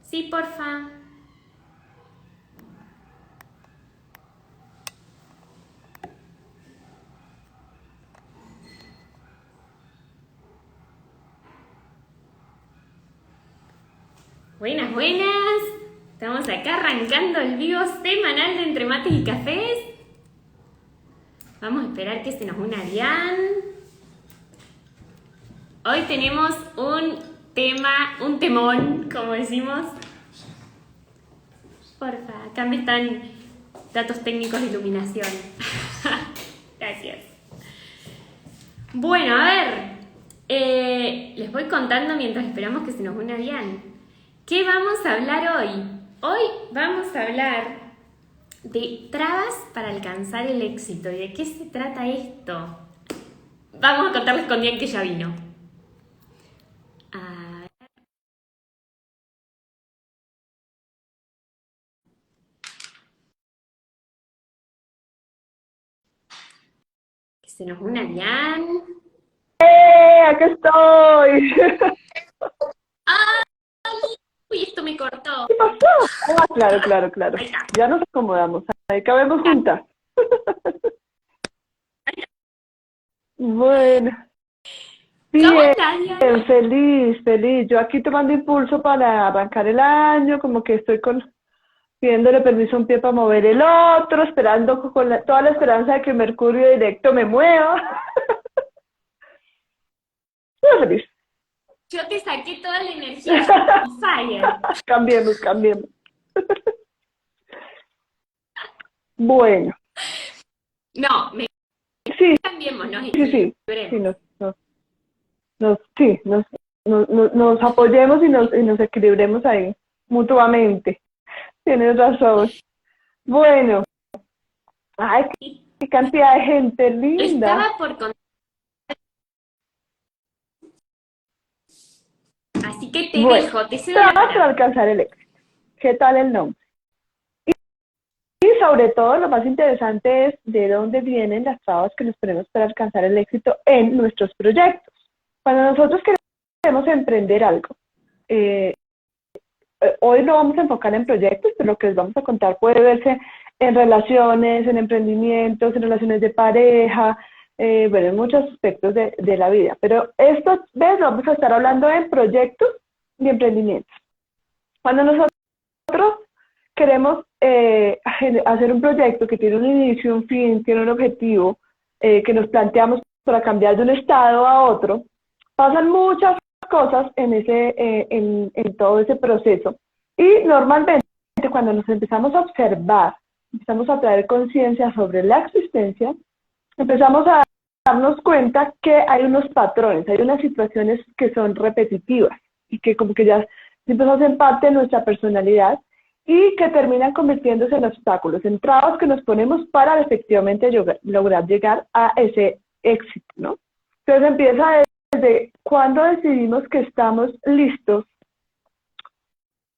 Sí, porfa. Buenas, buenas. Estamos acá arrancando el vivo semanal de Entre Mates y Cafés. Vamos a esperar que se nos una Dian. Hoy tenemos un tema, un temón, como decimos. Porfa, acá me están datos técnicos de iluminación. Gracias. Bueno, a ver. Les voy contando mientras esperamos que se nos una Dian. ¿Qué vamos a hablar hoy? Hoy vamos a hablar de trabas para alcanzar el éxito. ¿Y de qué se trata esto? Vamos a contarles con Dian que ya vino. Que se nos una Dian. ¡Aquí estoy! Uy, esto me cortó. ¿Qué pasó? Ah, claro. Ahí está. Ya nos acomodamos. Ahí cabemos juntas. Bueno, ¿Cómo bien, estás, Diana? feliz. Yo aquí tomando impulso para arrancar el año, como que estoy pidiéndole permiso a un pie para mover el otro, esperando con toda la esperanza de que Mercurio directo me mueva. Estoy feliz. Yo te saqué toda la energía, yo on fire. Cambiemos. Bueno, No, me sí, cambiemos, nos sí, equilibremos. sí, nos apoyemos y nos equilibremos ahí mutuamente. Tienes razón. Bueno, ay, qué cantidad de gente linda. Estaba por contar, así que te Bueno, dejo, te cedo la trabas para palabra. alcanzar el éxito. ¿Qué tal el nombre? Y sobre todo, lo más interesante es de dónde vienen las trabas que nos ponemos para alcanzar el éxito en nuestros proyectos. Cuando nosotros queremos emprender algo, eh, hoy lo vamos a enfocar en proyectos, pero lo que les vamos a contar puede verse en relaciones, en emprendimientos, en relaciones de pareja, bueno, en muchos aspectos de la vida. Pero esto, ¿ves? Vamos a estar hablando en proyectos y emprendimientos. Cuando nosotros queremos hacer un proyecto que tiene un inicio, un fin, tiene un objetivo, que nos planteamos para cambiar de un estado a otro, pasan muchas cosas en todo ese proceso. Y normalmente cuando nos empezamos a observar, empezamos a traer conciencia sobre la existencia, empezamos a darnos cuenta que hay unos patrones, hay unas situaciones que son repetitivas y que como que ya siempre hacen parte de nuestra personalidad y que terminan convirtiéndose en obstáculos, en trabas que nos ponemos para efectivamente lograr llegar a ese éxito, ¿no? Entonces empieza desde cuando decidimos que estamos listos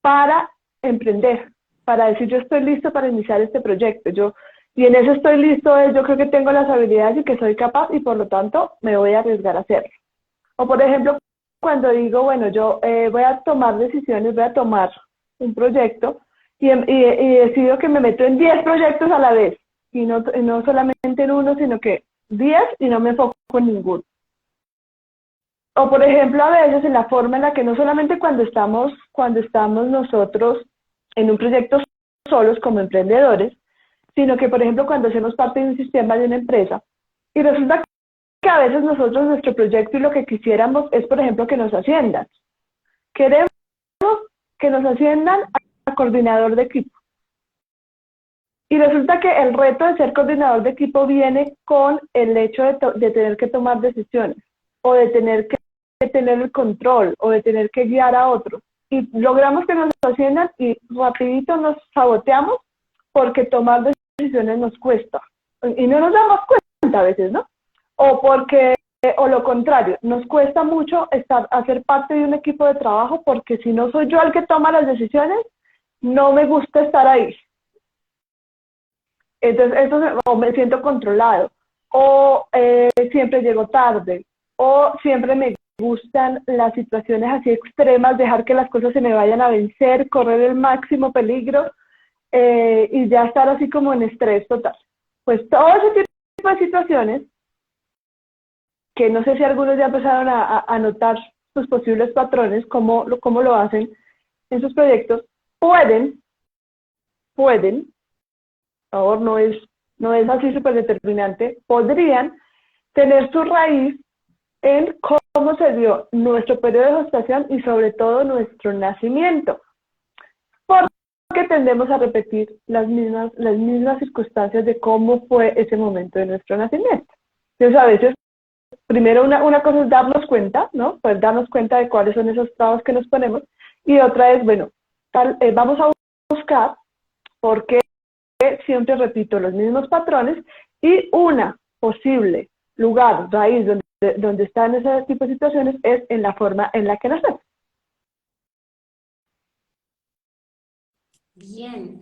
para emprender, para decir yo estoy listo para iniciar este proyecto, y en eso estoy listo, yo creo que tengo las habilidades y que soy capaz y por lo tanto me voy a arriesgar a hacerlo. O por ejemplo, cuando digo, bueno, yo voy a tomar decisiones, voy a tomar un proyecto y decido que me meto en 10 proyectos a la vez y no solamente en uno, sino que 10 y no me enfoco en ninguno. O por ejemplo, a veces en la forma en la que no solamente cuando estamos nosotros en un proyecto solos como emprendedores, sino que por ejemplo cuando hacemos parte de un sistema de una empresa y resulta que a veces nosotros nuestro proyecto y lo que quisiéramos es por ejemplo que nos asciendan. Queremos que nos asciendan a coordinador de equipo. Y resulta que el reto de ser coordinador de equipo viene con el hecho de tener que tomar decisiones o de tener que tener el control o de tener que guiar a otros. Y logramos que nos asciendan y rapidito nos saboteamos porque tomar decisiones nos cuesta. Y no nos damos cuenta a veces, ¿no? O porque, o lo contrario, nos cuesta mucho hacer parte de un equipo de trabajo porque si no soy yo el que toma las decisiones, no me gusta estar ahí. Entonces, o me siento controlado, o siempre llego tarde, o siempre me gustan las situaciones así extremas, dejar que las cosas se me vayan a vencer, correr el máximo peligro y ya estar así como en estrés total. Pues todo ese tipo de situaciones, que no sé si algunos ya empezaron a notar sus posibles patrones, cómo lo hacen en sus proyectos, pueden, por favor, no es así súper determinante, podrían tener su raíz en cómo se dio nuestro periodo de gestación y sobre todo nuestro nacimiento. Porque tendemos a repetir las mismas circunstancias de cómo fue ese momento de nuestro nacimiento. Entonces a veces, primero una cosa es darnos cuenta, ¿no? Pues darnos cuenta de cuáles son esos trabas que nos ponemos, y otra es, bueno, vamos a buscar por qué siempre repito los mismos patrones, y una posible lugar, raíz, donde están ese tipo de situaciones es en la forma en la que nacemos. Bien.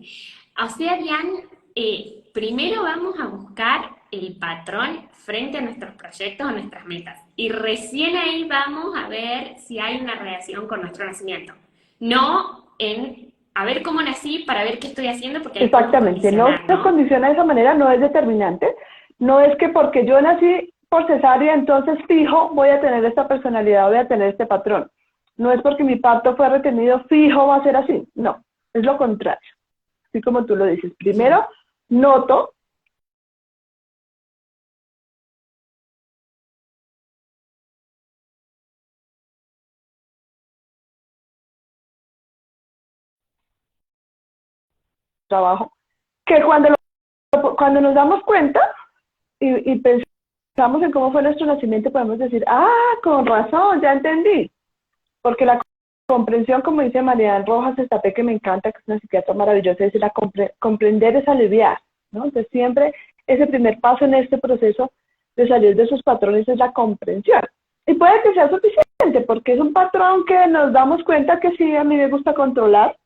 O sea, Dian, primero vamos a buscar el patrón frente a nuestros proyectos o nuestras metas. Y recién ahí vamos a ver si hay una relación con nuestro nacimiento. No en a ver cómo nací para ver qué estoy haciendo, porque ahí podemos Exactamente, no se condiciona de esa manera, no es determinante. No es que porque yo nací por cesárea, entonces fijo voy a tener esta personalidad, voy a tener este patrón. No es porque mi parto fue retenido, fijo va a ser así. No, es lo contrario. Así como tú lo dices. Primero, noto trabajo, que cuando nos damos cuenta y pensamos en cómo fue nuestro nacimiento, podemos decir, con razón, ya entendí. Porque la comprensión, como dice Mariana Rojas Estapé, que me encanta, que es una psiquiatra maravillosa, es comprender es aliviar, ¿no? Entonces siempre ese primer paso en este proceso de salir de esos patrones es la comprensión. Y puede que sea suficiente, porque es un patrón que nos damos cuenta que sí, a mí me gusta controlar,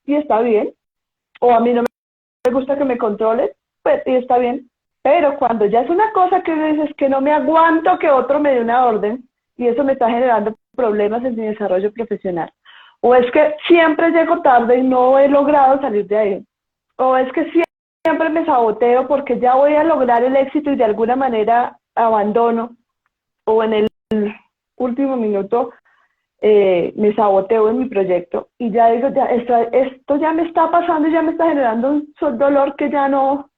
y está bien, o a mí no me gusta que me controlen, pues y está bien. Pero cuando ya es una cosa que dices que no me aguanto que otro me dé una orden, y eso me está generando problemas en mi desarrollo profesional, o es que siempre llego tarde y no he logrado salir de ahí, o es que siempre me saboteo porque ya voy a lograr el éxito y de alguna manera abandono, o en el último minuto me saboteo en mi proyecto y ya digo, esto ya me está pasando y ya me está generando un dolor que ya no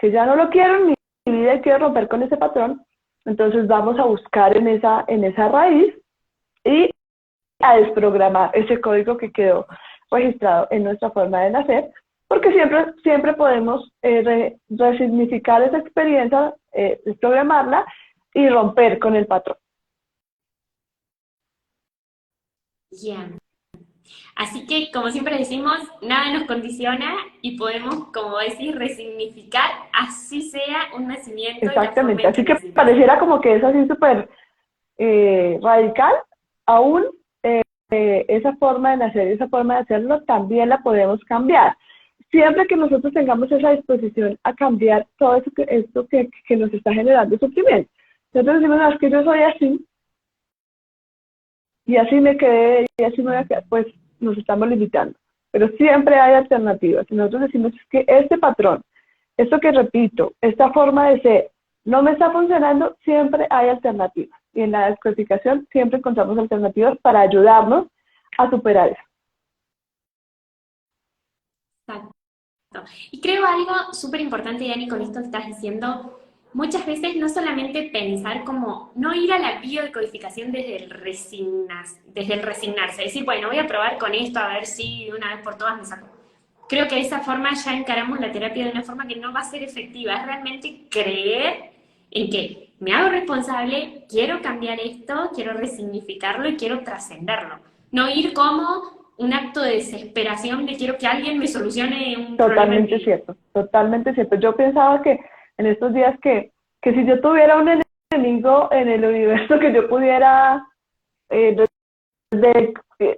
lo quiero en mi vida y quiero romper con ese patrón. Entonces vamos a buscar en esa raíz y a desprogramar ese código que quedó registrado en nuestra forma de nacer, porque siempre podemos resignificar esa experiencia, desprogramarla y romper con el patrón. Bien. Así que, como siempre decimos, nada nos condiciona y podemos, como decís, resignificar, así sea un nacimiento. Exactamente, así que pareciera como que es así súper radical, aún esa forma de nacer, esa forma de hacerlo, también la podemos cambiar. Siempre que nosotros tengamos esa disposición a cambiar todo esto que nos está generando sufrimiento. Nosotros decimos, no, es que yo soy así, y así me quedé, y así me voy a quedar, pues nos estamos limitando. Pero siempre hay alternativas. Y nosotros decimos que este patrón, esto que repito, esta forma de ser, no me está funcionando, siempre hay alternativas. Y en la descodificación siempre encontramos alternativas para ayudarnos a superar eso. Exacto. Y creo algo súper importante, Dani, con esto que estás diciendo, muchas veces no solamente pensar como, no ir a la biodecodificación desde el resignarse, decir, bueno, voy a probar con esto a ver si de una vez por todas me saco. Creo que de esa forma ya encaramos la terapia de una forma que no va a ser efectiva, es realmente creer en que me hago responsable, quiero cambiar esto, quiero resignificarlo y quiero trascenderlo. No ir como un acto de desesperación de quiero que alguien me solucione un problema. Totalmente cierto, totalmente cierto. Yo pensaba que en estos días que si yo tuviera un enemigo en el universo que yo pudiera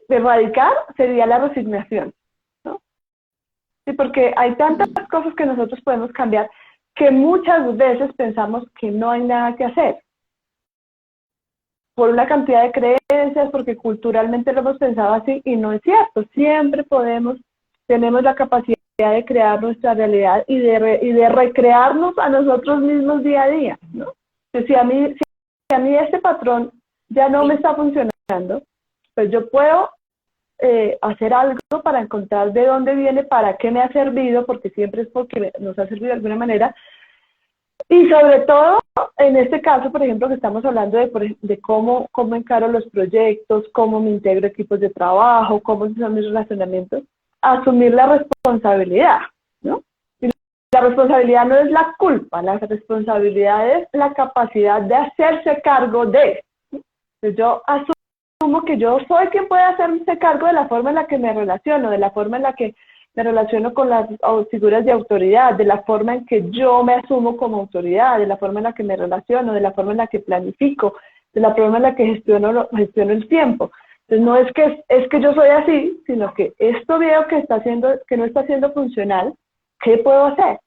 erradicar, sería la resignación, ¿no? Sí, porque hay tantas cosas que nosotros podemos cambiar que muchas veces pensamos que no hay nada que hacer. por una cantidad de creencias, porque culturalmente lo hemos pensado así, y no es cierto. Siempre tenemos la capacidad de crear nuestra realidad y de recrearnos a nosotros mismos día a día, ¿no? Entonces, si a mí este patrón ya no me está funcionando, pues yo puedo hacer algo para encontrar de dónde viene, para qué me ha servido, porque siempre es porque nos ha servido de alguna manera. Y sobre todo, en este caso, por ejemplo, que estamos hablando de cómo encaro los proyectos, cómo me integro equipos de trabajo, cómo son mis relacionamientos, asumir la responsabilidad, ¿no? Y la responsabilidad no es la culpa, la responsabilidad es la capacidad de hacerse cargo de. Entonces yo asumo que yo soy quien puede hacerse cargo de la forma en la que me relaciono, de la forma en la que me relaciono con las figuras de autoridad, de la forma en que yo me asumo como autoridad, de la forma en la que me relaciono, de la forma en la que planifico, de la forma en la que gestiono el tiempo. Entonces no es que yo soy así, sino que esto veo que no está siendo funcional, ¿qué puedo hacer?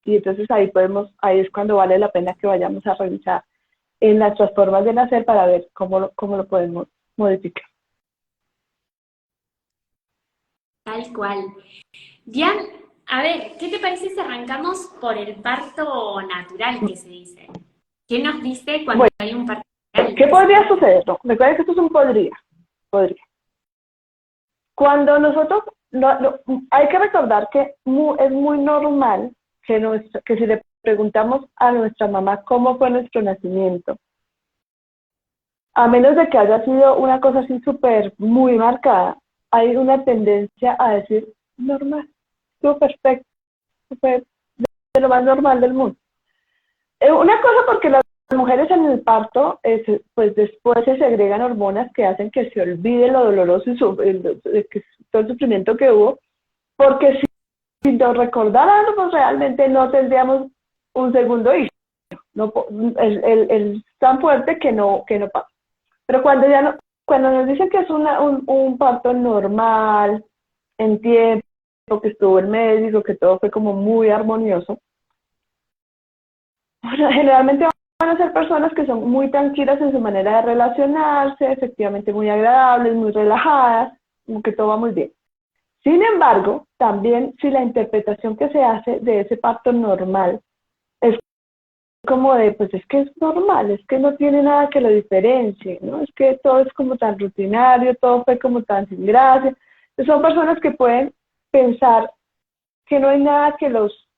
Y entonces ahí es cuando vale la pena que vayamos a revisar en nuestras formas de nacer para ver cómo lo podemos modificar. Tal cual. Dian, a ver, ¿qué te parece si arrancamos por el parto natural que se dice? ¿Qué nos dice cuando hay un parto natural? ¿Qué podría suceder? No, recuerden que esto es un podría. Cuando nosotros, hay que recordar que es muy normal que si le preguntamos a nuestra mamá cómo fue nuestro nacimiento, a menos de que haya sido una cosa así súper, muy marcada, hay una tendencia a decir normal, estuvo perfecto, súper de lo más normal del mundo. Una cosa porque las mujeres en el parto, pues después se segregan hormonas que hacen que se olvide lo doloroso y todo el sufrimiento que hubo, porque si nos recordáramos realmente no tendríamos un segundo hijo. No, el tan fuerte que no pasa. Pero cuando nos dicen que es un parto normal, en tiempo, que estuvo el médico, que todo fue como muy armonioso, generalmente van a ser personas que son muy tranquilas en su manera de relacionarse, efectivamente muy agradables, muy relajadas, como que todo va muy bien. Sin embargo, también si la interpretación que se hace de ese parto normal es como de, pues es que es normal, es que no tiene nada que lo diferencie, ¿no? Es que todo es como tan rutinario, todo fue como tan sin gracia. Son personas que pueden pensar que no hay nada que los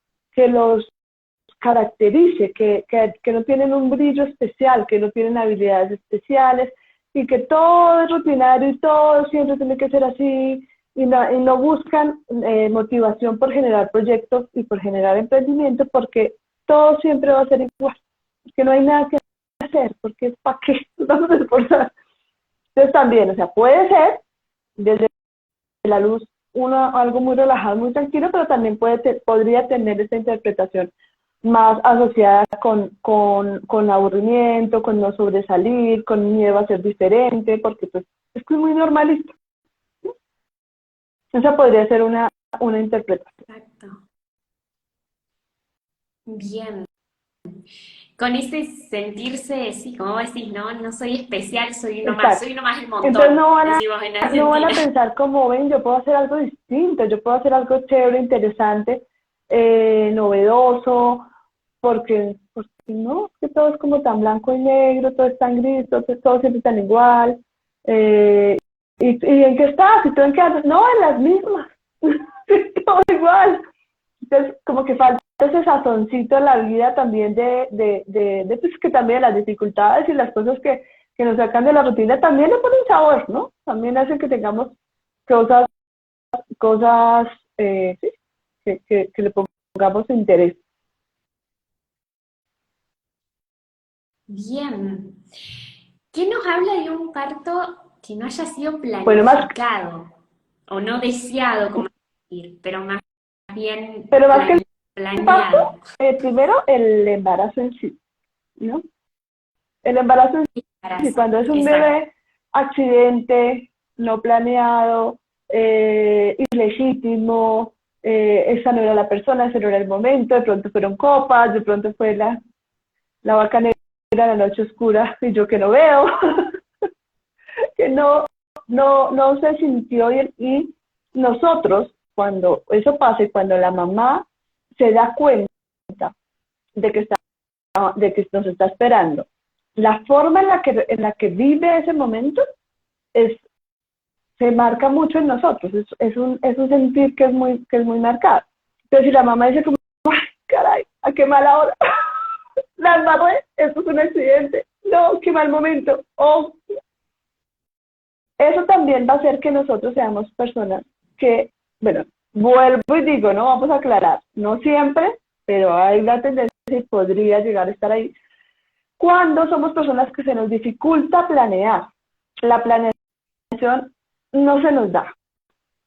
caracterice, que no tienen un brillo especial, que no tienen habilidades especiales, y que todo es rutinario y todo siempre tiene que ser así, y no buscan motivación por generar proyectos y por generar emprendimiento, porque todo siempre va a ser igual, porque no hay nada que hacer, porque ¿para qué nos vamos a esforzar? Entonces también, o sea, puede ser desde la luz algo muy relajado, muy tranquilo, pero también podría tener esta interpretación más asociada con aburrimiento, con no sobresalir, con miedo a ser diferente, porque pues es que es muy normalista. Esa podría ser una interpretación. Exacto. Bien. Con ese sentirse, sí, como vos decís, ¿no? No soy especial, soy uno más del montón. Entonces no van a pensar como, ven, yo puedo hacer algo distinto, yo puedo hacer algo chévere, interesante, novedoso, porque no, que todo es como tan blanco y negro, todo es tan gris, todo siempre tan igual. ¿Y en qué estás? ¿Y tú en qué haces? No, en las mismas. Todo igual. Entonces, como que falta ese sazoncito en la vida también pues que también las dificultades y las cosas que nos sacan de la rutina también le ponen sabor, ¿no? También hacen que tengamos cosas sí, que le pongamos interés. Bien. ¿Qué nos habla de un parto que no haya sido planificado o no deseado, como decir, pero más bien planeado? Primero, el embarazo en sí, ¿no? El embarazo en sí, cuando es un bebé, accidente, no planeado, ilegítimo, esa no era la persona, ese no era el momento, de pronto fueron copas, de pronto fue la vaca negra a la noche oscura y yo que no veo, que no se sintió y nosotros, cuando eso pasa y cuando la mamá se da cuenta de que nos está esperando, la forma en la que vive ese momento se marca mucho en nosotros, es un sentir que es muy marcado. Entonces si la mamá dice como, ¡ay, caray, a qué mala hora! La embarré, esto es un accidente, no, qué mal momento, oh. Eso también va a hacer que nosotros seamos personas que, bueno, vuelvo y digo, no vamos a aclarar, no siempre, pero hay la tendencia y podría llegar a estar ahí, cuando somos personas que se nos dificulta planear, la planeación no se nos da,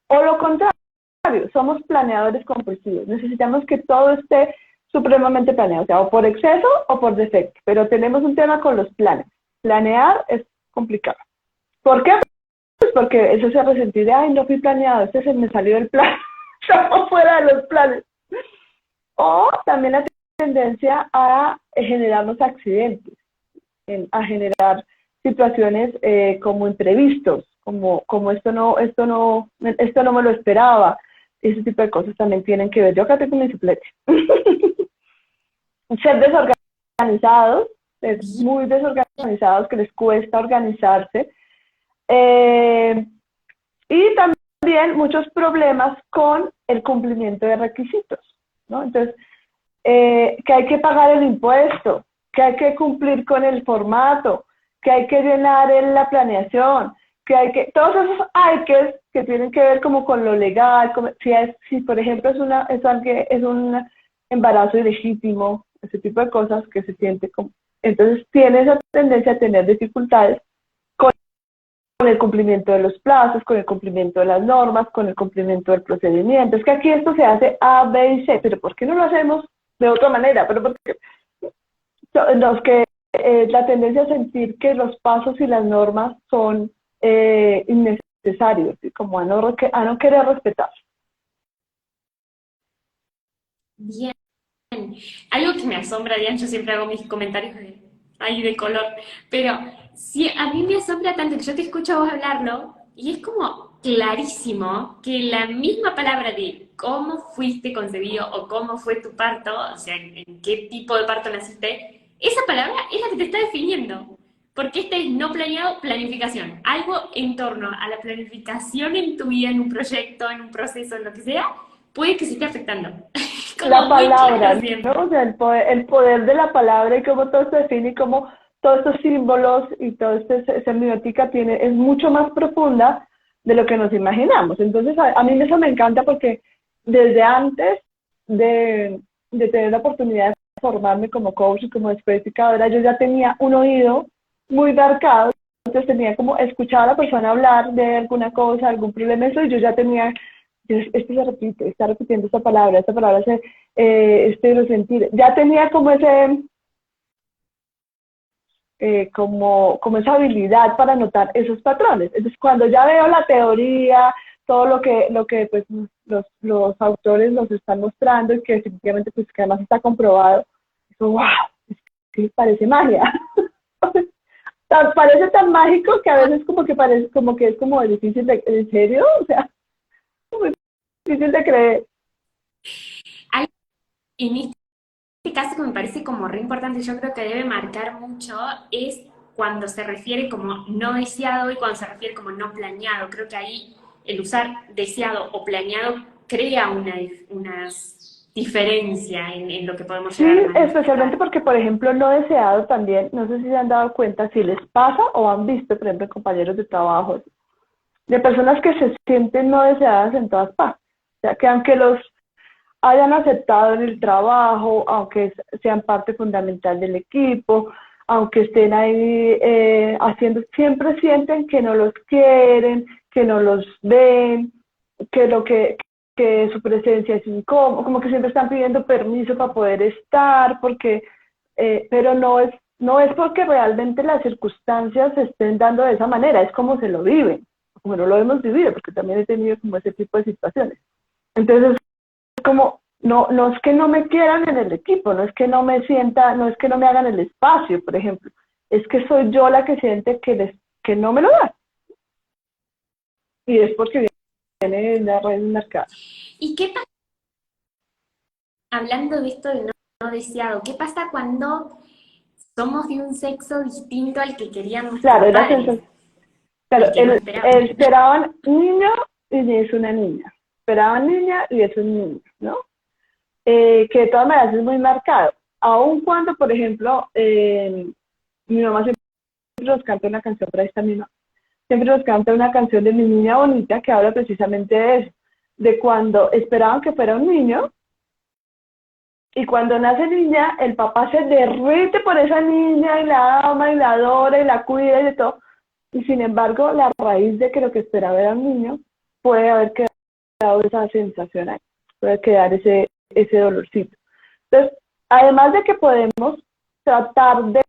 o lo contrario, somos planeadores compulsivos, necesitamos que todo esté supremamente planeado, o sea, o por exceso o por defecto, pero tenemos un tema con los planes, planear es complicado. ¿Por qué? Pues porque eso se resentir de, ay, no fui planeado, este se me salió del plan, estamos fuera de los planes. O también la tendencia a generar los accidentes, a generar situaciones como imprevistos, como esto no me lo esperaba. Ese tipo de cosas también tienen que ver. Yo acá tengo mi suplete. Ser desorganizados, ser muy desorganizados, que les cuesta organizarse. Y también muchos problemas con el cumplimiento de requisitos, ¿no? Entonces, que hay que pagar el impuesto, que hay que cumplir con el formato, que hay que llenar en la planeación, que hay que, todos esos hay que tienen que ver como con lo legal, como, si por ejemplo es un embarazo ilegítimo, ese tipo de cosas que se siente como, entonces tiene esa tendencia a tener dificultades con el cumplimiento de los plazos, con el cumplimiento de las normas, con el cumplimiento del procedimiento. Es que aquí esto se hace A, B y C, pero ¿por qué no lo hacemos de otra manera? Pero porque la tendencia a sentir que los pasos y las normas son innecesarios, ¿sí? Como a no querer respetar. Bien. Algo que me asombra, Diane, yo siempre hago mis comentarios de color, pero sí, a mí me asombra tanto que yo te escucho a vos hablarlo y es como clarísimo que la misma palabra de cómo fuiste concebido o cómo fue tu parto, o sea, en qué tipo de parto naciste, esa palabra es la que te está definiendo. Porque este es no planeado, planificación. Algo en torno a la planificación en tu vida, en un proyecto, en un proceso, en lo que sea, puede que se esté afectando. Como La muy palabra, claro ¿no? siempre. O sea, el poder de la palabra y cómo todo se define y cómo todos estos símbolos y toda esta semiótica es mucho más profunda de lo que nos imaginamos. Entonces, a mí eso me encanta porque desde antes de tener la oportunidad de formarme como coach y como descodificadora, yo ya tenía un oído muy marcado, entonces tenía como escuchado a la persona hablar de alguna cosa, algún problema, eso, y yo ya tenía, esto se repite, está repitiendo esta palabra lo sentir, ya tenía como como esa habilidad para notar esos patrones. Entonces, cuando ya veo la teoría, todo lo que pues, los autores nos están mostrando y que definitivamente pues, que además está comprobado, eso, wow, es que parece magia. Parece tan mágico que a veces como que parece como que es como difícil de, ¿en serio? O sea, muy difícil de creer. En este caso que me parece como re importante, yo creo que debe marcar mucho, es cuando se refiere como no deseado y cuando se refiere como no planeado. Creo que ahí el usar deseado o planeado crea una diferencia en lo que podemos Sí, llegar a especialmente manifestar. porque, por ejemplo, no deseado también, no sé si se han dado cuenta, si les pasa o han visto, por ejemplo, compañeros de trabajo, de personas que se sienten no deseadas en todas partes. O sea, que aunque los hayan aceptado en el trabajo, aunque sean parte fundamental del equipo, aunque estén ahí haciendo, siempre sienten que no los quieren, que no los ven, que su presencia es incómoda, como que siempre están pidiendo permiso para poder estar, pero no es porque realmente las circunstancias se estén dando de esa manera, es como se lo viven, como no lo hemos vivido, porque también he tenido como ese tipo de situaciones. Entonces, como no es que no me quieran en el equipo, no es que no me sienta, no es que no me hagan el espacio, por ejemplo, es que soy yo la que siente que no me lo da. Y es porque viene de la raíz del mercado. ¿Y qué pasa, hablando de esto de no deseado, qué pasa cuando somos de un sexo distinto al que querían Claro, nuestros era padres, sensación. Claro, al que no esperaban? esperaban niño y es una niña. Esperaban niña y es un niño, ¿no? Que de todas maneras es muy marcado. Aun cuando, por ejemplo, mi mamá siempre nos canta una canción para esta misma, siempre nos canta una canción de Mi Niña Bonita que habla precisamente de eso, de cuando esperaban que fuera un niño y cuando nace niña, el papá se derrite por esa niña y la ama y la adora y la cuida y de todo. Y sin embargo, la raíz de que lo que esperaba era un niño, puede haber quedado esa sensación ahí, puede quedar ese dolorcito. Entonces, además de que podemos tratar de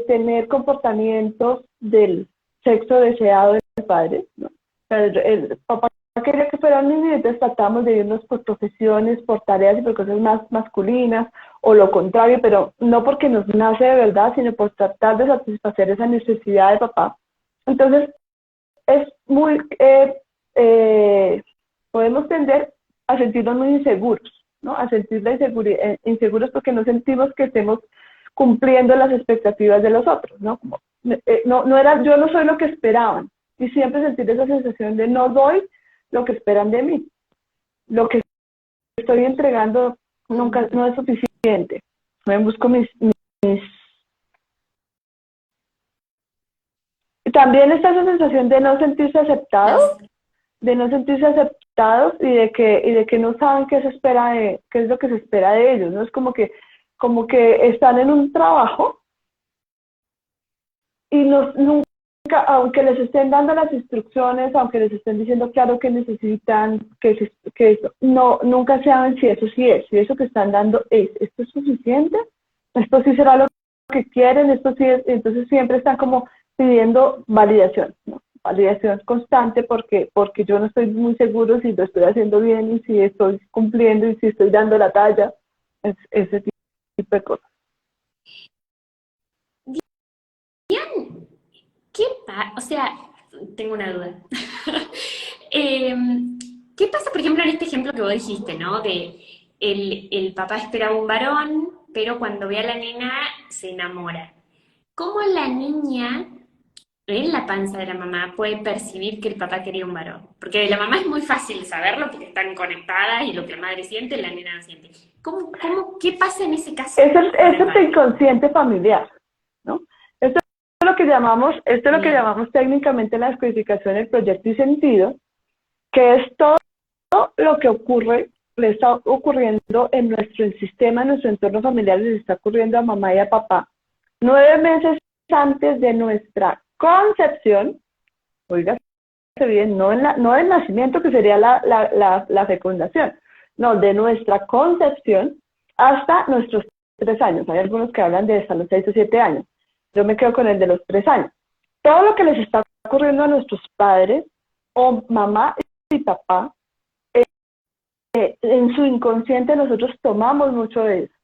tener comportamientos del sexo deseado del padre, ¿no? El papá quería que fuera un niño y entonces tratamos de irnos por profesiones, por tareas y por cosas más masculinas, o lo contrario, pero no porque nos nace de verdad, sino por tratar de satisfacer esa necesidad de papá. Entonces, es muy, podemos tender a sentirnos muy inseguros, ¿no? A sentir la inseguros porque no sentimos que estemos cumpliendo las expectativas de los otros, ¿no? Como, yo no soy lo que esperaban, y siempre sentir esa sensación de no doy lo que esperan de mí, lo que estoy entregando nunca no es suficiente, me busco mis... También está esa sensación de no sentirse aceptados, Los, de no sentirse aceptados y de que no saben qué se espera qué es lo que se espera de ellos, ¿no? Es como que están en un trabajo y nunca, aunque les estén dando las instrucciones, aunque les estén diciendo claro que necesitan, que eso, no, nunca saben si eso sí es, si eso que están dando ¿esto es suficiente? ¿Esto sí será lo que quieren? ¿Esto sí es? Entonces siempre están como pidiendo validación, ¿no? Validación constante porque yo no estoy muy seguro si lo estoy haciendo bien y si estoy cumpliendo y si estoy dando la talla, ese tipo de cosas. bien, o sea, tengo una duda. ¿Qué pasa, por ejemplo, en este ejemplo que vos dijiste, ¿no? De el papá espera un varón, pero cuando ve a la nena se enamora. ¿Cómo la niña en la panza de la mamá puede percibir que el papá quería un varón? Porque de la mamá es muy fácil saberlo porque están conectadas y lo que la madre siente, la nena no siente. ¿Qué pasa en ese caso con Es el el padre? inconsciente familiar, ¿no? Esto es lo que Bien. llamamos técnicamente la descodificación del proyecto y sentido, que es todo lo que ocurre, le está ocurriendo en nuestro sistema, en nuestro entorno familiar, les está ocurriendo a mamá y a papá 9 meses antes de nuestra concepción, oiga bien, no el nacimiento, que sería la fecundación, no, de nuestra concepción hasta nuestros 3 años. Hay algunos que hablan de hasta los 6 o 7 años. Yo me quedo con el de los 3 años. Todo lo que les está ocurriendo a nuestros padres, o mamá y papá, en su inconsciente nosotros tomamos mucho de eso.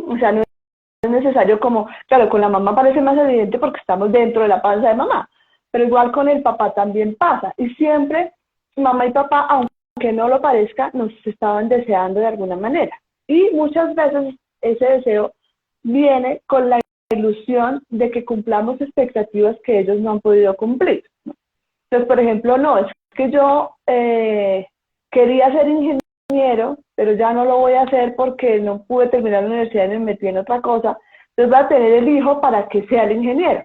O sea, no es necesario como, claro, con la mamá parece más evidente porque estamos dentro de la panza de mamá, pero igual con el papá también pasa. Y siempre mamá y papá, aunque no lo parezca, nos estaban deseando de alguna manera. Y muchas veces ese deseo viene con la ilusión de que cumplamos expectativas que ellos no han podido cumplir, ¿no? Entonces, por ejemplo, no, es que yo quería ser ingeniero, pero ya no lo voy a hacer porque no pude terminar la universidad y me metí en otra cosa. Entonces voy a tener el hijo para que sea el ingeniero.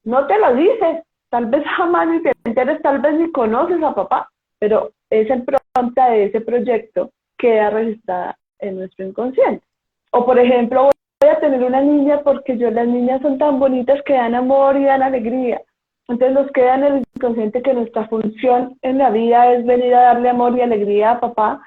No te lo dices, tal vez jamás ni te enteres, tal vez ni conoces a papá, pero esa impronta de ese proyecto queda registrada en nuestro inconsciente. O por ejemplo, voy a tener una niña porque las niñas son tan bonitas que dan amor y dan alegría. Entonces nos queda en el inconsciente que nuestra función en la vida es venir a darle amor y alegría a papá,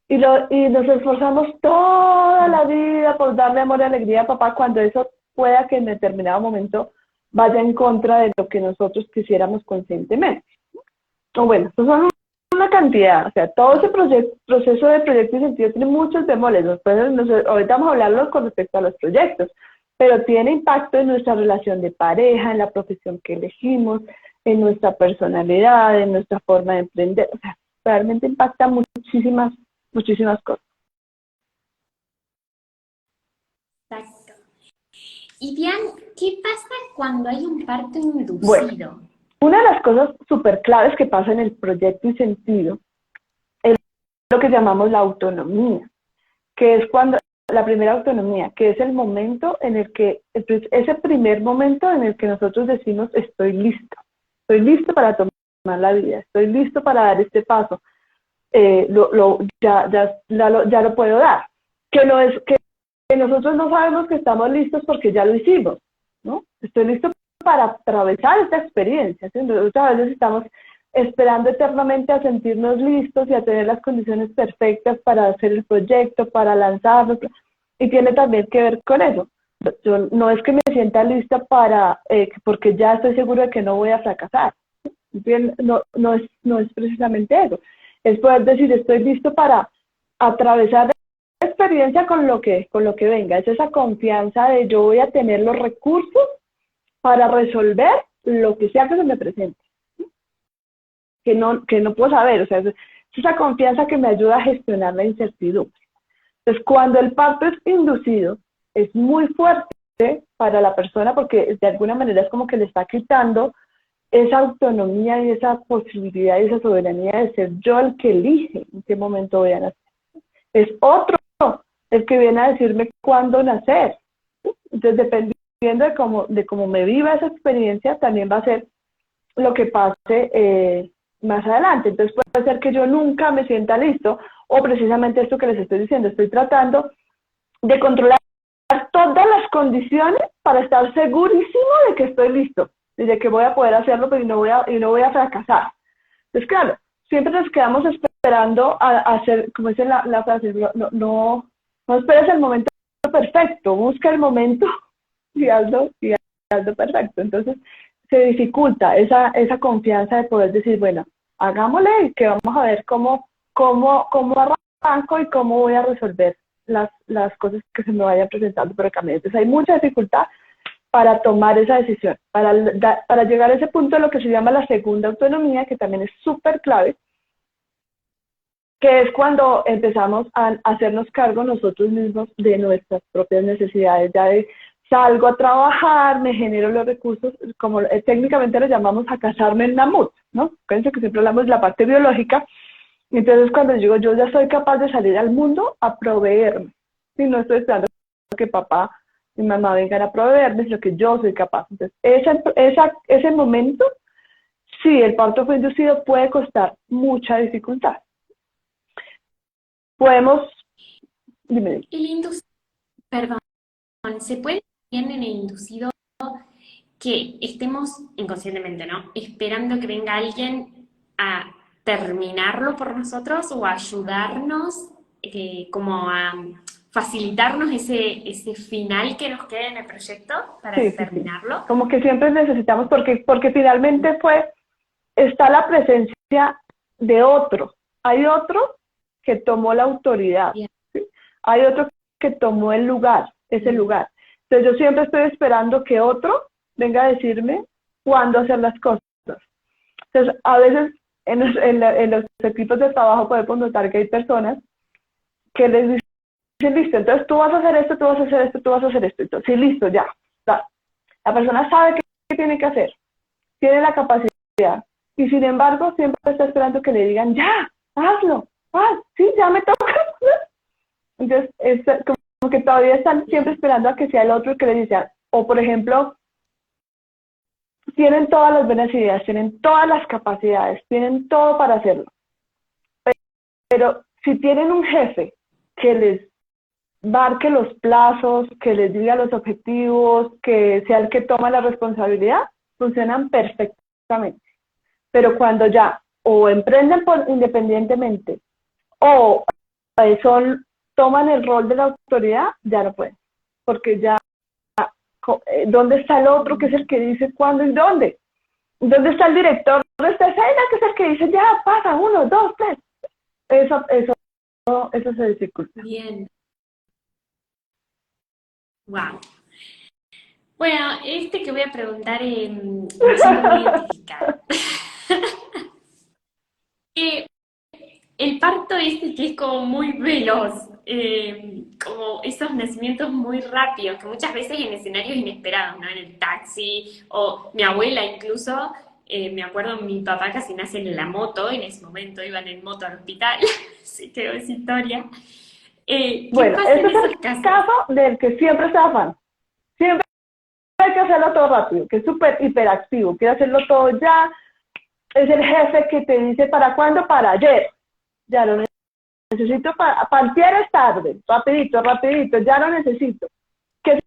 y nos esforzamos toda la vida por darle amor y alegría a papá, cuando eso pueda que en determinado momento vaya en contra de lo que nosotros quisiéramos conscientemente. O bueno, estos son una cantidad, o sea, todo ese proceso de proyecto y sentido tiene muchos bemoles. Ahorita vamos a hablarlo con respecto a los proyectos, pero tiene impacto en nuestra relación de pareja, en la profesión que elegimos, en nuestra personalidad, en nuestra forma de emprender. O sea, realmente impacta muchísimas cosas. Exacto. Y Dian, ¿qué pasa cuando hay un parto inducido? Bueno, una de las cosas súper claves que pasa en el proyecto y sentido es lo que llamamos la autonomía, que es cuando la primera autonomía, que es el momento en el que, ese primer momento en el que nosotros decimos estoy listo para tomar la vida, estoy listo para dar este paso, ya lo puedo dar, que no es que nosotros no sabemos que estamos listos porque ya lo hicimos, ¿no? Estoy listo para atravesar esta experiencia, ¿sí? Entonces, a veces estamos esperando eternamente a sentirnos listos y a tener las condiciones perfectas para hacer el proyecto, para lanzarlo, y tiene también que ver con eso. Yo no es que me sienta lista porque ya estoy seguro de que no voy a fracasar. No es precisamente eso. Es poder decir, estoy listo para atravesar la experiencia con lo que venga. Es esa confianza de yo voy a tener los recursos para resolver lo que sea que se me presente. Que no puedo saber, o sea, es esa confianza que me ayuda a gestionar la incertidumbre. Entonces, cuando el parto es inducido, es muy fuerte para la persona porque de alguna manera es como que le está quitando esa autonomía y esa posibilidad y esa soberanía de ser yo el que elige en qué momento voy a nacer. Es otro el que viene a decirme cuándo nacer. Entonces, dependiendo de cómo me viva esa experiencia, también va a ser lo que pase más adelante. Entonces puede ser que yo nunca me sienta listo, o precisamente esto que les estoy diciendo, estoy tratando de controlar todas las condiciones para estar segurísimo de que estoy listo, y de que voy a poder hacerlo, pero no voy a fracasar. Entonces, claro, siempre nos quedamos esperando a hacer, como dice la frase, no esperes el momento perfecto, busca el momento y hazlo perfecto. Entonces, se dificulta esa confianza de poder decir, bueno, hagámosle y que vamos a ver cómo arranco y cómo voy a resolver las cosas que se me vayan presentando por el camino. Entonces hay mucha dificultad para tomar esa decisión, para llegar a ese punto de lo que se llama la segunda autonomía, que también es súper clave, que es cuando empezamos a hacernos cargo nosotros mismos de nuestras propias necesidades, ya de salgo a trabajar, me genero los recursos, como técnicamente lo llamamos a cazarme el mamut, ¿no? Fíjense que siempre hablamos de la parte biológica, y entonces cuando digo yo ya soy capaz de salir al mundo a proveerme, y no estoy esperando que papá y mamá vengan a proveerme, sino que yo soy capaz. Entonces, ese momento, sí, el parto fue inducido, puede costar mucha dificultad. Podemos, dime. El inducido, perdón, ¿se puede también en el inducido que estemos inconscientemente, ¿no? Esperando que venga alguien a terminarlo por nosotros o a ayudarnos, como a facilitarnos ese final que nos quede en el proyecto para terminarlo? Sí. Como que siempre necesitamos, porque finalmente está la presencia de otro. Hay otro que tomó la autoridad. ¿Sí? Hay otro que tomó ese lugar. Entonces yo siempre estoy esperando que otro venga a decirme cuándo hacer las cosas. Entonces, a veces en los equipos de trabajo podemos notar que hay personas que les dicen, listo, entonces tú vas a hacer esto, tú vas a hacer esto, tú vas a hacer esto. Entonces, sí, listo, ya. La persona sabe qué tiene que hacer, tiene la capacidad, y sin embargo siempre está esperando que le digan, ya, hazlo, sí, ya me toca. Entonces, es como que todavía están siempre esperando a que sea el otro el que le diga, o por ejemplo, tienen todas las buenas ideas, tienen todas las capacidades, tienen todo para hacerlo. Pero si tienen un jefe que les marque los plazos, que les diga los objetivos, que sea el que toma la responsabilidad, funcionan perfectamente. Pero cuando ya o emprenden independientemente o toman el rol de la autoridad, ya no pueden. Porque ya, ¿dónde está el otro que es el que dice cuándo y dónde? ¿Dónde está el director de esta escena que es el que dice, ya, pasa, 1, 2, 3. Eso se dificulta. Bien. Wow. Bueno, que voy a preguntar, me siento muy identificada. Eh, el parto que es como muy veloz, como esos nacimientos muy rápidos, que muchas veces en escenarios inesperados, ¿no? En el taxi, o mi abuela incluso, me acuerdo mi papá casi nace en la moto, en ese momento iban en moto al hospital, así quedó esa historia. ¿Qué Bueno, pasa ese en es esos el casos? caso del que siempre está afán. Siempre hay que hacerlo todo rápido, que es súper hiperactivo, quiere hacerlo todo ya. Es el jefe que te dice, ¿para cuándo? Para ayer. Ya lo necesito para antier es tarde, rapidito, rapidito, ya lo necesito. Que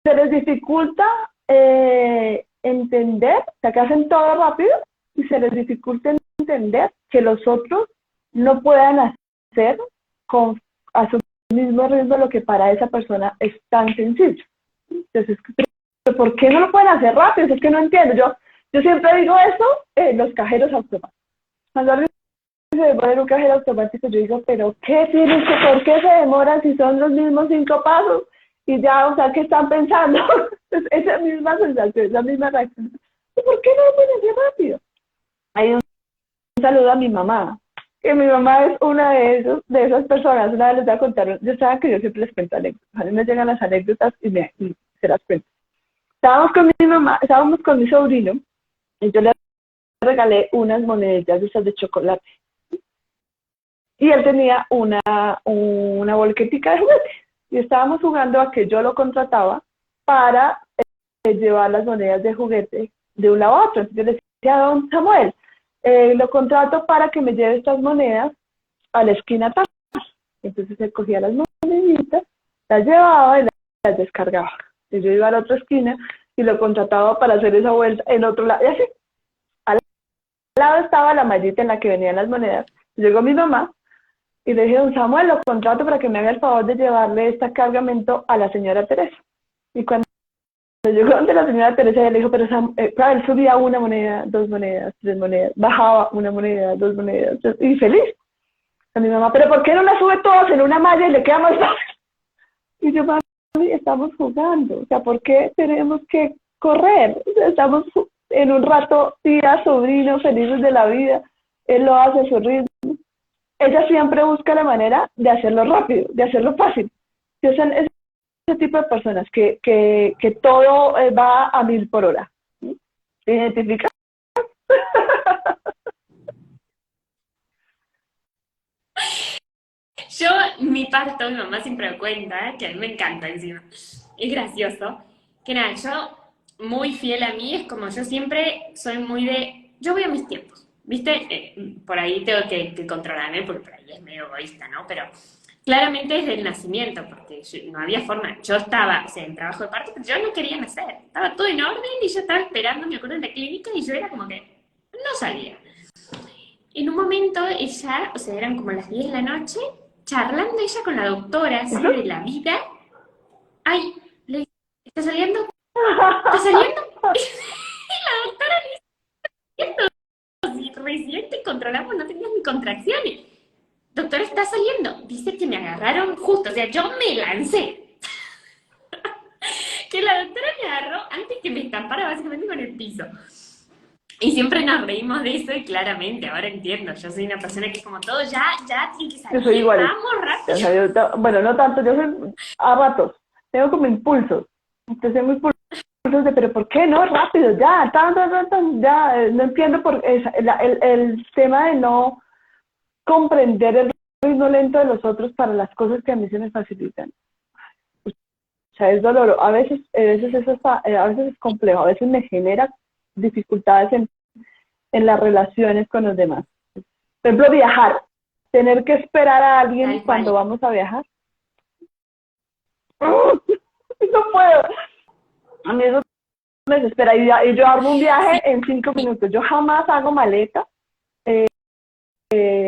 se les dificulta entender, o sea, que hacen todo rápido y se les dificulta entender que los otros no puedan hacer a su mismo ritmo lo que para esa persona es tan sencillo. Entonces, ¿por qué no lo pueden hacer rápido? Es que no entiendo. Yo siempre digo eso en los cajeros automáticos. Cuando alguien se demora en un cajero automático, yo digo, ¿pero por qué se demoran si son los mismos 5 pasos? Y ya, o sea, ¿qué están pensando? Es esa misma sensación, esa misma reacción. ¿Y por qué no lo pueden hacer rápido? Hay un saludo a mi mamá, que mi mamá es una de esas personas. Una vez les voy a contar, yo saben que yo siempre les cuento anécdotas. A mí me llegan las anécdotas y se las cuento. Estábamos con mi mamá, estábamos con mi sobrino, y yo le regalé unas moneditas de esas de chocolate. Y él tenía una bolquetica de juguete. Y estábamos jugando a que yo lo contrataba para llevar las monedas de juguete de un lado a otro. Entonces yo le decía a don Samuel, lo contrato para que me lleve estas monedas a la esquina tal. Entonces él cogía las moneditas, las llevaba y las descargaba. Y yo iba a la otra esquina y lo contrataba para hacer esa vuelta en otro lado. Y así, al lado estaba la mallita en la que venían las monedas. Llegó mi mamá y le dije, don Samuel, lo contrato para que me haga el favor de llevarle este cargamento a la señora Teresa. Y cuando llegó donde la señora Teresa, ella le dijo, pero claro, él subía 1 moneda, 2 monedas, 3 monedas, bajaba 1 moneda, 2 monedas, y feliz. A mi mamá, pero ¿por qué no la sube todos en una malla y le queda más fácil? Y yo, mami, estamos jugando, o sea, ¿por qué tenemos que correr? O sea, estamos en un rato, tía, sobrino, felices de la vida, él lo hace a su ritmo. Ella siempre busca la manera de hacerlo rápido, de hacerlo fácil. Yo soy ese tipo de personas que todo va a 1000 por hora. ¿Te identificas? Yo, mi parto, mi mamá siempre me cuenta, que a mí me encanta encima. Es gracioso. Que nada, yo, muy fiel a mí, es como yo siempre soy muy de. Yo voy a mis tiempos, ¿viste? Por ahí tengo que controlarme, porque por ahí es medio egoísta, ¿no? Pero claramente desde el nacimiento, porque no había forma. Yo estaba, o sea, en trabajo de parto, pero yo no quería nacer. Estaba todo en orden y yo estaba esperando, me acuerdo, en la clínica y yo era como que no salía. En un momento ella, o sea, eran como las 10 de la noche, charlando ella con la doctora así de la vida. Ay, le dice, ¿está saliendo? ¿Está saliendo? Y la doctora le dice, si recién te controlamos no tenías ni contracciones. Doctora, está saliendo. Dice que me agarraron justo, o sea, yo me lancé. Que la doctora me agarró antes que me estampara básicamente con el piso. Y siempre nos reímos de eso y claramente, ahora entiendo, yo soy una persona que es como todo, ya tiene que Yo soy salir, igual. vamos O rápido. sea, bueno, no tanto, yo soy a ratos. Tengo como impulsos. Entonces tengo impulsos de, pero ¿por qué no? Rápido, ya, ya. No entiendo por el tema de no comprender el ritmo lento de los otros para las cosas que a mí se me facilitan. O sea, es doloroso. A veces es complejo, a veces me genera dificultades en las relaciones con los demás. Por ejemplo, viajar. Tener que esperar a alguien Tal cuando cual. vamos a viajar. No puedo. A mí eso me desespera. Y yo armo un Sí, viaje en 5 minutos. Yo jamás hago maleta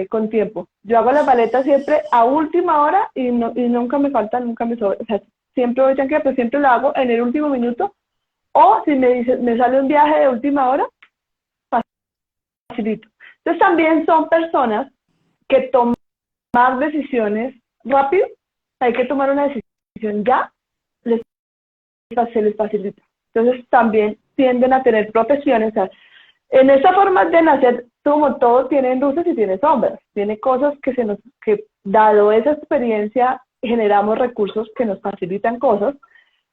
con tiempo. Yo hago las maletas siempre a última hora y nunca me falta, nunca me sobra. O sea, siempre voy tranquila, pero siempre lo hago en el último minuto. O si me sale un viaje de última hora, facilito. Entonces Entonces también son personas que tomar decisiones rápido, hay que tomar una decisión ya, les, se les facilita. Entonces también tienden a tener profesiones, o sea, en esa forma de nacer, como todo, tiene luces y tiene sombras, tiene cosas que dado esa experiencia, generamos recursos que nos facilitan cosas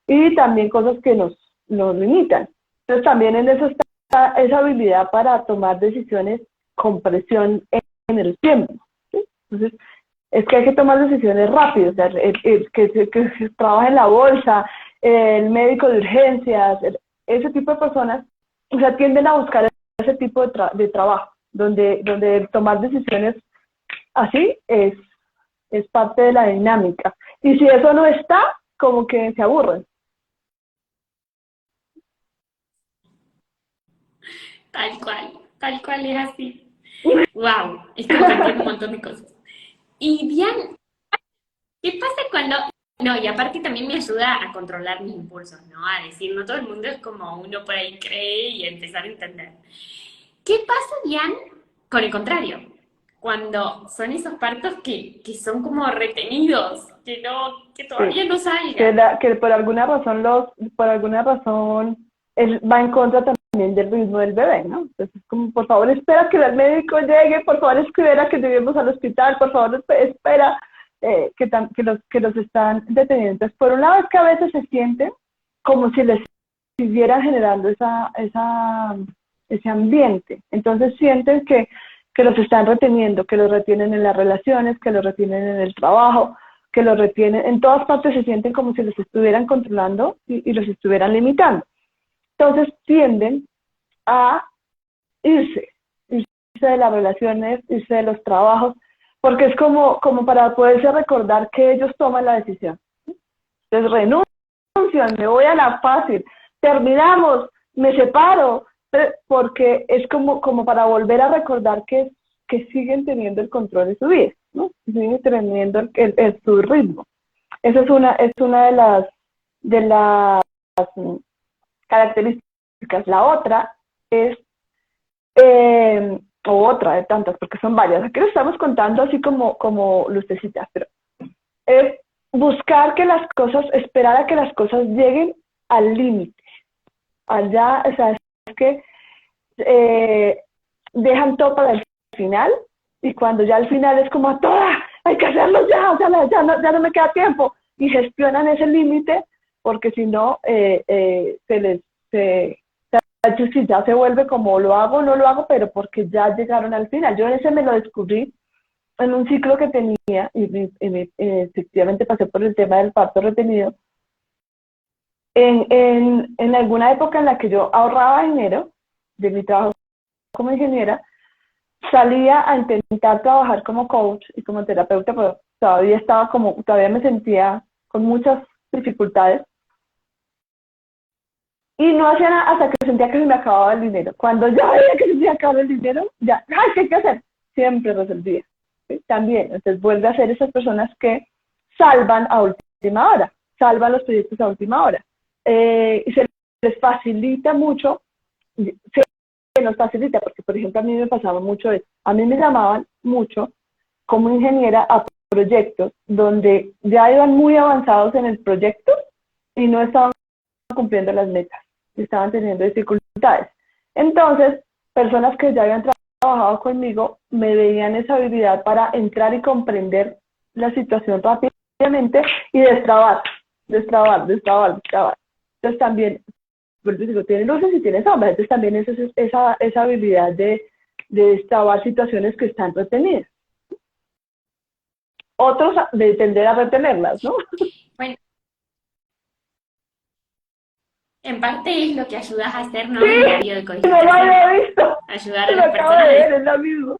y también cosas que nos limitan. Entonces también en eso está esa habilidad para tomar decisiones con presión en el tiempo, ¿sí? Entonces, es que hay que tomar decisiones rápidas, o sea, que se trabaja en la bolsa, el médico de urgencias, ese tipo de personas, o sea, tienden a buscar ese tipo de trabajo, donde tomar decisiones así es parte de la dinámica. Y si eso no está, como que se aburren. tal cual es así. Wow, es como que entiendo un montón de cosas. Y Diane, ¿qué pasa cuando... No, y aparte también me ayuda a controlar mis impulsos, ¿no? A decir, no todo el mundo es como uno por ahí cree y a empezar a entender. ¿Qué pasa, Diane, con el contrario? Cuando son esos partos que son como retenidos, que no, que Sí. todavía no salgan. Que por alguna razón, él va en contra también del ritmo del bebé, ¿no? Entonces, como, por favor, espera que el médico llegue, por favor, espera que lleguemos al hospital, por favor, espera que los están deteniendo. Entonces, por un lado, es que a veces se sienten como si les siguieran generando ese ambiente. Entonces, sienten que los están reteniendo, que los retienen en las relaciones, que los retienen en el trabajo, que los retienen, en todas partes se sienten como si los estuvieran controlando y los estuvieran limitando. Entonces tienden a irse, irse de las relaciones, irse de los trabajos, porque es como para poderse recordar que ellos toman la decisión. Entonces renuncian, me voy a la fácil, terminamos, me separo, porque es como para volver a recordar que siguen teniendo el control de su vida, ¿no? Siguen teniendo su ritmo. Esa es una de las características. La otra es, o otra de tantas, porque son varias. Aquí lo estamos contando así como lucecitas, pero es buscar que las cosas, esperar a que las cosas lleguen al límite. Allá, o sea, es que dejan todo para el final y cuando ya al final es como a toda, hay que hacerlo ya, o sea, ya no me queda tiempo y gestionan ese límite porque si no si ya se vuelve como lo hago, no lo hago, pero porque ya llegaron al final. Yo en ese me lo descubrí en un ciclo que tenía y efectivamente pasé por el tema del parto retenido. En alguna época en la que yo ahorraba dinero de mi trabajo como ingeniera, salía a intentar trabajar como coach y como terapeuta, pero todavía me sentía con muchas dificultades y no hacía nada hasta que sentía que se me acababa el dinero. Cuando ya veía que se me acababa el dinero, ya, ¡ay, qué hay que hacer! Siempre resolvía. ¿Sí? También, entonces vuelve a ser esas personas que salvan a última hora, salvan los proyectos a última hora. Y se les facilita mucho, se nos facilita, porque por ejemplo a mí me pasaba mucho eso, a mí me llamaban mucho como ingeniera a proyectos donde ya iban muy avanzados en el proyecto y no estaban cumpliendo las metas, estaban teniendo dificultades. Entonces, personas que ya habían trabajado conmigo me veían esa habilidad para entrar y comprender la situación rápidamente y destrabar. Entonces también, pues digo, tiene luces y tiene sombras, entonces también es esa habilidad de destrabar situaciones que están retenidas. Otros de tender a retenerlas, ¿no? Bueno, en parte es lo que ayudas a hacer, ¿no? Sí, En la no lo biodecodificación. había visto, Ayudar a lo las acabo de personas ver, es lo mismo.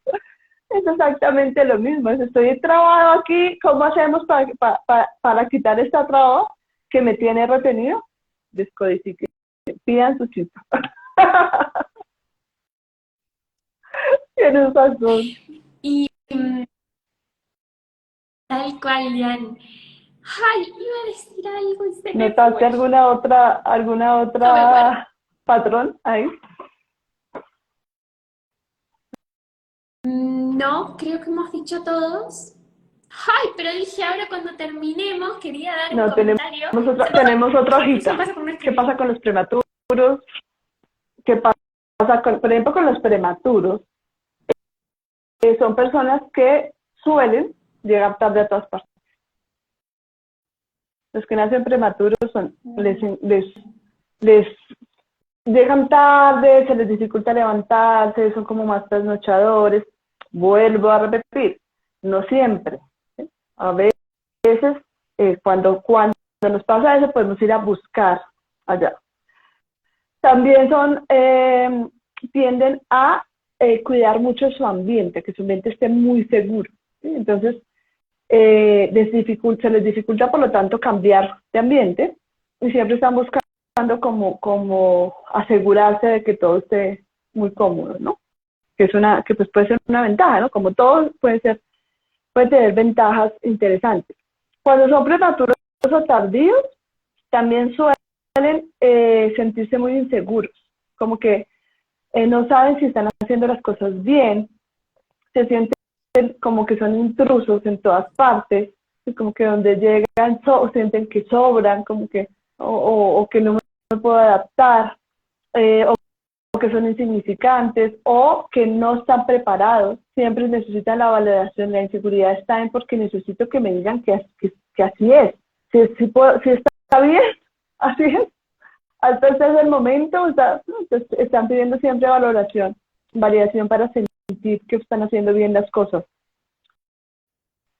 Es exactamente lo mismo. Estoy trabado aquí. ¿Cómo hacemos para quitar esta traba que me tiene retenido? Descodifiquen. Pidan su chip. Tienes razón. Y tal cual, Jan. Ay, iba a decir algo y se me ¿Notaste fue. alguna No me acuerdo. otra patrón ahí? No, creo que hemos dicho todos. Ay, pero dije ahora cuando terminemos, quería dar un No, tenemos comentario. tenemos otra Se me hojita. pasa por no ¿Qué escribir. pasa con los prematuros? ¿Qué pasa con, por ejemplo, con los prematuros? Son personas que suelen llegar tarde a todas partes. Los que nacen prematuros les llegan tarde, se les dificulta levantarse, son como más trasnochadores. Vuelvo a repetir, no siempre. ¿Sí? A veces, cuando nos pasa eso, podemos ir a buscar allá. También tienden a cuidar mucho su ambiente, que su ambiente esté muy seguro. ¿Sí? Entonces, se les dificulta, por lo tanto, cambiar de ambiente y siempre están buscando como asegurarse de que todo esté muy cómodo, ¿no? Que pues puede ser una ventaja, ¿no? Como todo puede tener ventajas interesantes. Cuando son prematuros o tardíos, también suelen sentirse muy inseguros, como que no saben si están haciendo las cosas bien, se sienten como que son intrusos en todas partes, y como que donde llegan sienten que sobran, como que, o que no me puedo adaptar, o que son insignificantes, o que no están preparados, siempre necesitan la validación, la inseguridad está en porque necesito que me digan que así es, si está bien, así es. Entonces es el momento, están pidiendo siempre validación para sentir que están haciendo bien las cosas.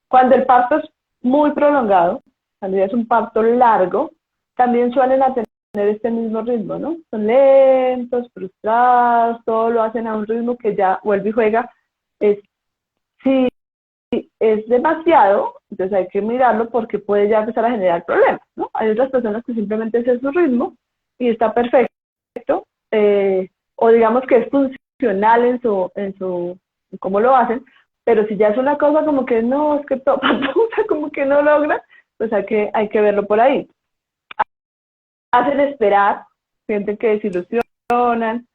Cuando el parto es muy prolongado, cuando ya es un parto largo, también suelen tener este mismo ritmo, ¿no? Son lentos, frustrados, todo lo hacen a un ritmo que ya vuelve y juega. Si es demasiado, entonces hay que mirarlo porque puede ya empezar a generar problemas, ¿no? Hay otras personas que simplemente ese es su ritmo y está perfecto, o digamos que es funcional en cómo lo hacen, pero si ya es una cosa como que no, es que todo como que no logra, pues hay que verlo por ahí. Hacen esperar, sienten que desilusionan,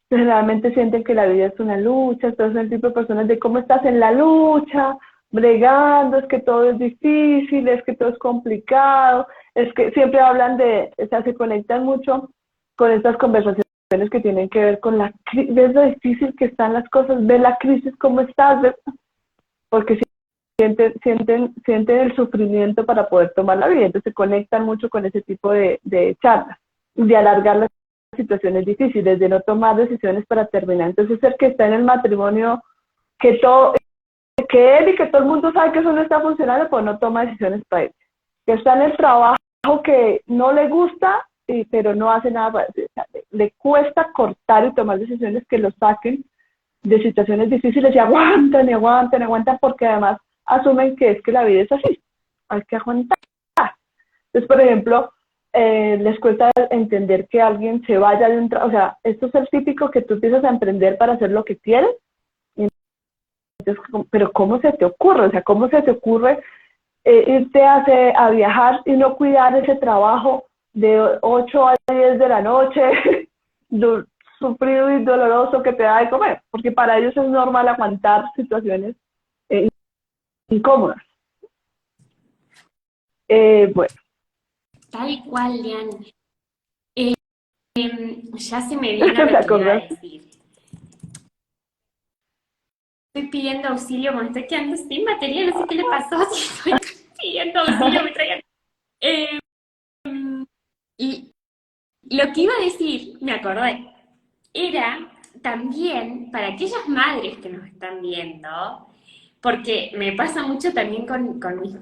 generalmente sienten que la vida es una lucha, entonces el tipo de personas de cómo estás en la lucha, bregando, es que todo es difícil, es que todo es complicado, es que siempre hablan o sea, se conectan mucho con estas conversaciones que tienen que ver con ves lo difícil que están las cosas, ves la crisis, cómo estás, ¿ves? Porque sienten el sufrimiento para poder tomar la vida, entonces se conectan mucho con ese tipo de charlas, de alargar las situaciones difíciles, de no tomar decisiones para terminar. Entonces el que está en el matrimonio, que él y que todo el mundo sabe que eso no está funcionando, pues no toma decisiones para él. Que está en el trabajo que no le gusta, pero no hace nada para eso. O sea, le cuesta cortar y tomar decisiones que lo saquen de situaciones difíciles y aguantan y aguantan y aguantan porque además asumen que es que la vida es así, hay que aguantar. Entonces, por ejemplo, les cuesta entender que alguien se vaya de un trabajo, o sea, esto es el típico que tú empiezas a emprender para hacer lo que quieres, y entonces, pero ¿cómo se te ocurre? O sea, ¿cómo se te ocurre irte a viajar y no cuidar ese trabajo de 8 a 10 de la noche, sufrido y doloroso que te da de comer? Porque para ellos es normal aguantar situaciones incómodas. Bueno. Tal cual, Lian. Ya se me vino ¿Te lo que iba a acordás? decir. Estoy pidiendo auxilio, me estoy quedando sin batería, no sé qué le pasó, estoy pidiendo auxilio, me traigan. Eh, y lo que iba a decir, me acordé, era también para aquellas madres que nos están viendo, porque me pasa mucho también con mis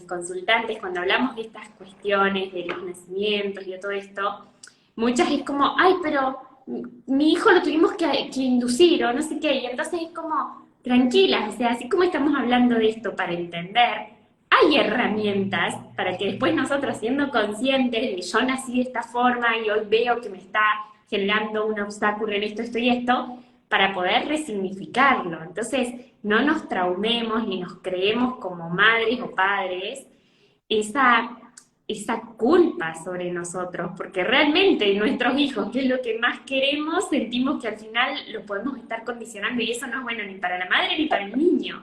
consultantes, cuando hablamos de estas cuestiones, de los nacimientos y de todo esto, muchas es como, ay, pero mi hijo lo tuvimos que inducir o no sé qué, y entonces es como, tranquilas, o sea, así como estamos hablando de esto para entender, hay herramientas para que después nosotros siendo conscientes de yo nací de esta forma y hoy veo que me está generando un obstáculo en esto y esto, para poder resignificarlo. Entonces, no nos traumemos ni nos creemos como madres o padres esa esa culpa sobre nosotros, porque realmente nuestros hijos, que es lo que más queremos, sentimos que al final lo podemos estar condicionando y eso no es bueno ni para la madre ni para el niño.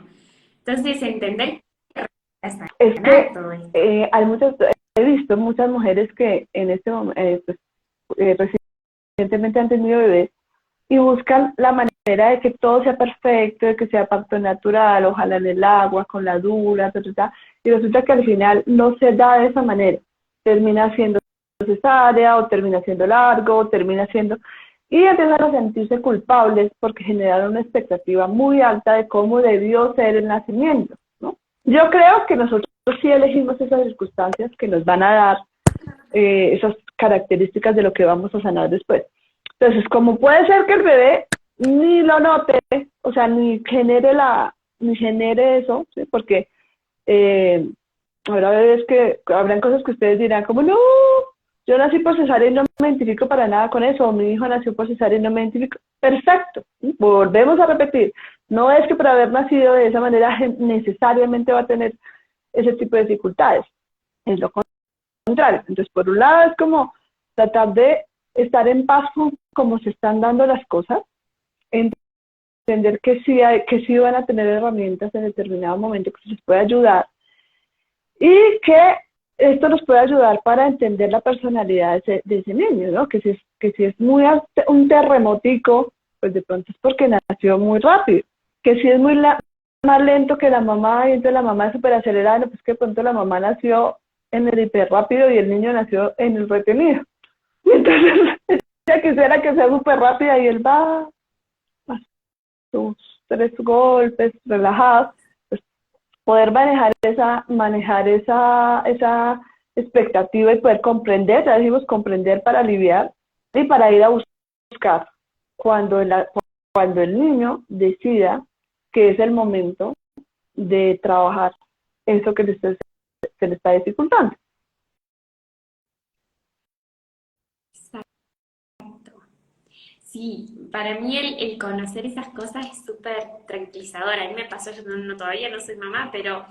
Entonces, entender que Es sanar que todo esto. hay muchas, he visto muchas mujeres que en este momento, recientemente han tenido bebés y buscan la manera de que todo sea perfecto, de que sea parto natural, ojalá en el agua, con la dura, ta, ta, ta, y resulta que al final no se da de esa manera. Termina siendo cesárea, o termina siendo largo, o termina siendo... Y empiezan a sentirse culpables porque generaron una expectativa muy alta de cómo debió ser el nacimiento, ¿no? Yo creo que nosotros sí elegimos esas circunstancias que nos van a dar esas características de lo que vamos a sanar después. Entonces, como puede ser que el bebé ni lo note, o sea, ni genere eso, ¿sí? Porque habrá bebés que, habrán cosas que ustedes dirán como, no, yo nací por cesárea y no me identifico para nada con eso, o mi hijo nació por cesárea y no me identifico. Perfecto, ¿sí? Volvemos a repetir, no es que por haber nacido de esa manera necesariamente va a tener ese tipo de dificultades, es lo contrario. Entonces, por un lado es como tratar de estar en paz con cómo se están dando las cosas, entender que sí van a tener herramientas en determinado momento que les puede ayudar y que esto nos puede ayudar para entender la personalidad de ese niño, ¿no? Que si es muy un terremotico, pues de pronto es porque nació muy rápido, que si es más lento que la mamá y entonces la mamá es súper acelerada, pues que de pronto la mamá nació en el hiper rápido y el niño nació en el retenido. Y entonces ella quisiera que sea súper rápida y él va a sus 3 golpes, relajados, pues poder manejar esa expectativa y poder comprender, ya decimos comprender para aliviar y para ir a buscar cuando, cuando el niño decida que es el momento de trabajar eso que se le está dificultando. Sí, para mí el conocer esas cosas es súper tranquilizador. A mí me pasó, yo todavía no soy mamá, pero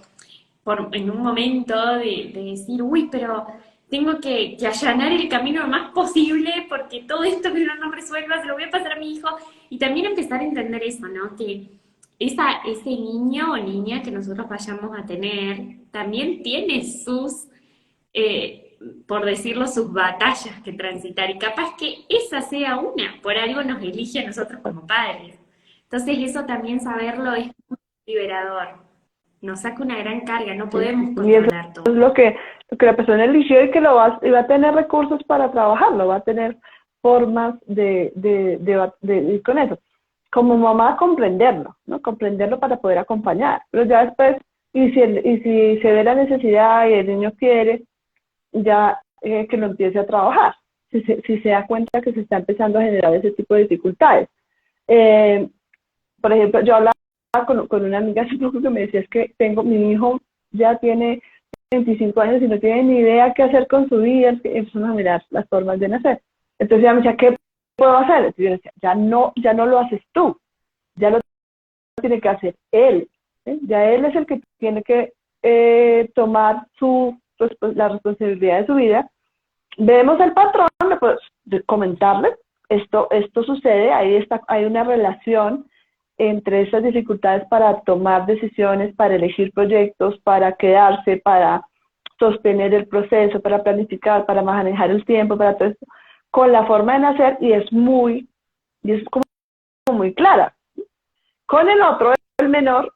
en un momento de decir, uy, pero tengo que allanar el camino lo más posible porque todo esto que uno no resuelva se lo voy a pasar a mi hijo. Y también empezar a entender eso, ¿no? Que ese niño o niña que nosotros vayamos a tener también tiene sus por decirlo, sus batallas que transitar. Y capaz que esa sea una, por algo nos elige a nosotros como padres. Entonces eso también saberlo es muy liberador. Nos saca una gran carga, no ¿Sí? podemos Y eso controlar es todo. lo que la persona eligió y que y va a tener recursos para trabajarlo, va a tener formas de ir con eso. Como mamá, comprenderlo, ¿no? Comprenderlo para poder acompañar. Pero ya después, y si se ve la necesidad y el niño quiere, ya que lo empiece a trabajar. Si se da cuenta que se está empezando a generar ese tipo de dificultades. Eh, por ejemplo, yo hablaba con una amiga hace poco que me decía, es que mi hijo ya tiene 25 años y no tiene ni idea qué hacer con su vida, empiezan a mirar las formas de nacer. Entonces ella me decía, ¿qué puedo hacer? Entonces yo decía, ya no lo haces tú, ya lo tiene que hacer él. ¿Sí? Ya él es el que tiene que tomar la responsabilidad de su vida. Vemos el patrón, de comentarle, esto sucede, hay una relación entre esas dificultades para tomar decisiones, para elegir proyectos, para quedarse, para sostener el proceso, para planificar, para manejar el tiempo, para todo esto, con la forma de nacer y es como muy clara. Con el otro, el menor,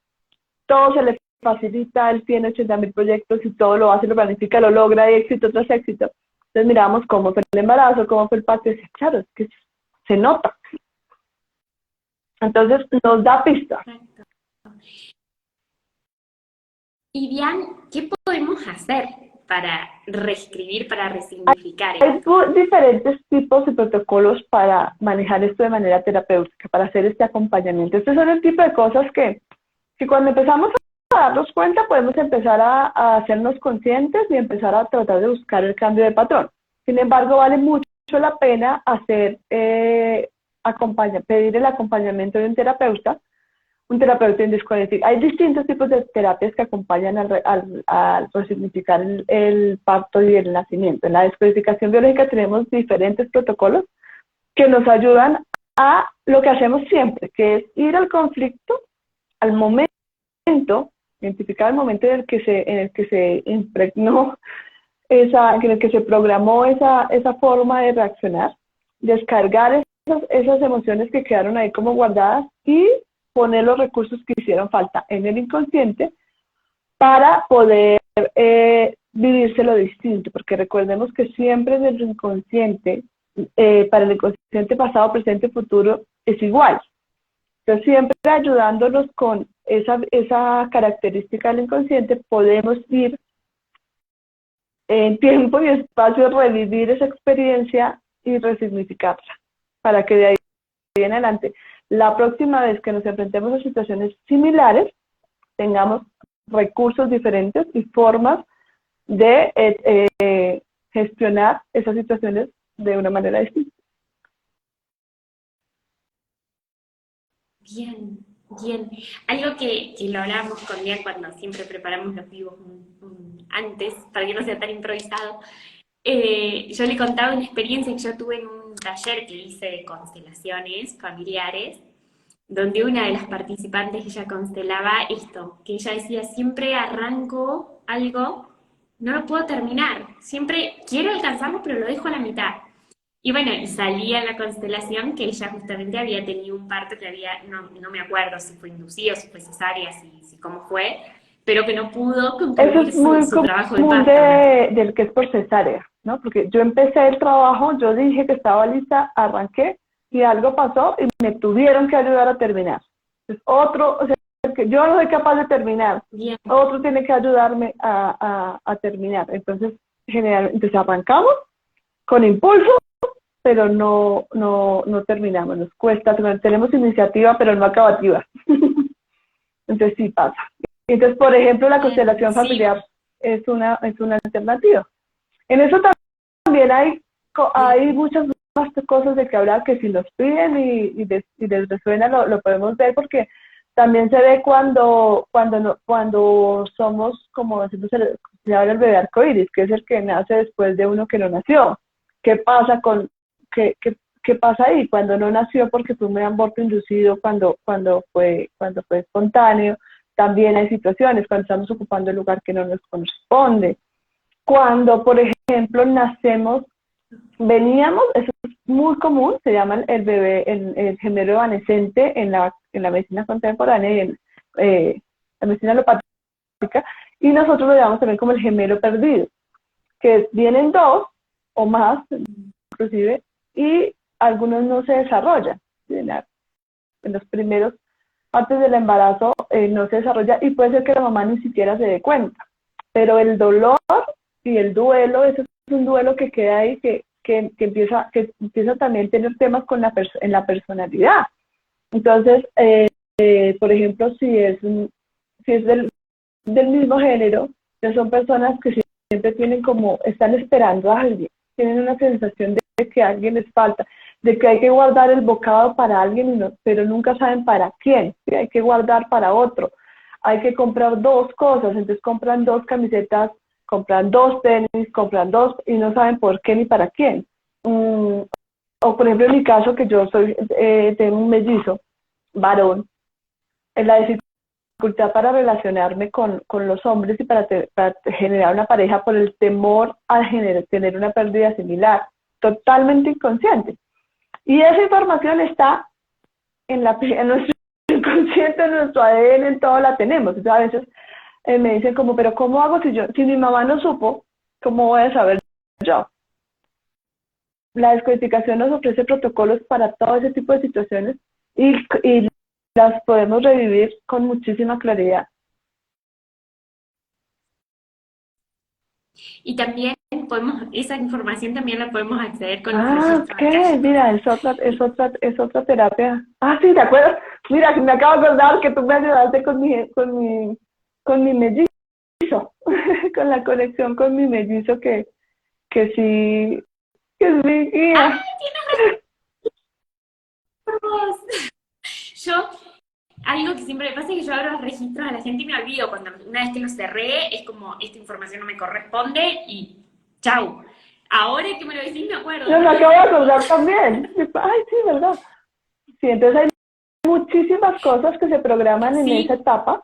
todo se le facilita, él tiene 80.000 proyectos y todo lo hace, lo planifica, lo logra, y éxito tras éxito. Entonces miramos cómo fue el embarazo, cómo fue el parto, y dice, claro, es que se nota. Entonces nos da pistas. Exacto. Y Diane, ¿qué podemos hacer para reescribir, para resignificar Hay esto? diferentes tipos de protocolos para manejar esto de manera terapéutica, para hacer este acompañamiento. Estos son el tipo de cosas que cuando empezamos a darnos cuenta podemos empezar a hacernos conscientes y empezar a tratar de buscar el cambio de patrón. Sin embargo, vale mucho la pena pedir el acompañamiento de un terapeuta un terapeuta en descodificación. Hay distintos tipos de terapias que acompañan al resignificar el parto y el nacimiento. En la descodificación biológica tenemos diferentes protocolos que nos ayudan a lo que hacemos siempre, que es ir al conflicto, al momento, identificar el momento en el que se impregnó en el que se programó esa forma de reaccionar, descargar esas emociones que quedaron ahí como guardadas y poner los recursos que hicieron falta en el inconsciente para poder vivírselo distinto, porque recordemos que siempre en el inconsciente, para el inconsciente pasado, presente, futuro, es igual. Entonces siempre ayudándonos con esa característica del inconsciente, podemos ir en tiempo y espacio revivir esa experiencia y resignificarla, para que de ahí en adelante, la próxima vez que nos enfrentemos a situaciones similares, tengamos recursos diferentes y formas de gestionar esas situaciones de una manera distinta. Bien, bien. Algo que lo hablábamos con Dian cuando siempre preparamos los vivos antes, para que no sea tan improvisado. Yo le contaba una experiencia que yo tuve en un taller que hice de constelaciones familiares, donde una de las participantes, ella constelaba esto, que ella decía, siempre arranco algo, no lo puedo terminar, siempre quiero alcanzarlo, pero lo dejo a la mitad. Y bueno, y salía la constelación que ella justamente había tenido un parto que había, no me acuerdo si fue inducido, si fue cesárea, si cómo fue, pero que no pudo Eso concluir es muy su trabajo de común parto. del que es por cesárea, ¿no? Porque yo empecé el trabajo, yo dije que estaba lista, arranqué y algo pasó y me tuvieron que ayudar a terminar. Entonces, o sea, que yo no soy capaz de terminar, Bien. otro tiene que ayudarme a terminar. Entonces, entonces arrancamos con impulso, pero no terminamos, nos cuesta, tenemos iniciativa, pero no acabativa. Entonces sí pasa. Entonces, por ejemplo, la constelación familiar es una alternativa. En eso también hay muchas más cosas de que hablar que si nos piden y les resuena lo podemos ver, porque también se ve cuando somos, como se habla el bebé arcoíris, que es el que nace después de uno que no nació. ¿Qué pasa qué pasa ahí? Cuando no nació porque fue un aborto inducido, cuando fue espontáneo, también hay situaciones cuando estamos ocupando el lugar que no nos corresponde. Cuando, por ejemplo, eso es muy común, se llama el bebé, el gemelo evanescente en la medicina contemporánea y en la medicina alopática, y nosotros lo llamamos también como el gemelo perdido, que vienen dos o más, inclusive, y algunos no se desarrollan. En los primeros partes del embarazo no se desarrolla y puede ser que la mamá ni siquiera se dé cuenta. Pero el dolor y el duelo, eso es un duelo que queda ahí, que empieza también a tener temas en la personalidad. Entonces, por ejemplo, si es del mismo género, que son personas que siempre están esperando a alguien, tienen una sensación de que a alguien les falta, de que hay que guardar el bocado para alguien, pero nunca saben para quién, ¿sí? Hay que guardar para otro, hay que comprar dos cosas, entonces compran dos camisetas, compran dos tenis, compran dos y no saben por qué ni para quién. O por ejemplo en mi caso, que yo tengo un mellizo varón, en la dificultad para relacionarme con los hombres y para generar una pareja por el temor a tener una pérdida similar, totalmente inconsciente. Y esa información está en nuestro inconsciente, en nuestro ADN, en todo la tenemos. Entonces a veces me dicen como, pero ¿cómo hago si mi mamá no supo? ¿Cómo voy a saber yo? La descodificación nos ofrece protocolos para todo ese tipo de situaciones y las podemos revivir con muchísima claridad. Y también esa información también la podemos acceder con los registros ¿qué? Mira, es otra terapia. Sí, ¿te acuerdas? Mira, me acabo de acordar que tú me ayudaste con mi mellizo, con la conexión con mi mellizo que sí, que es mi guía. ¡Ay, tienes razón! Yo algo que siempre me pasa es que yo abro los registros a la gente y me olvido. Cuando una vez que los cerré, es como, esta información no me corresponde y chau. Ahora que me lo decís, me acuerdo. Yo me acabo de acordar también. Ay, sí, ¿verdad? Sí, entonces hay muchísimas cosas que se programan en esa etapa.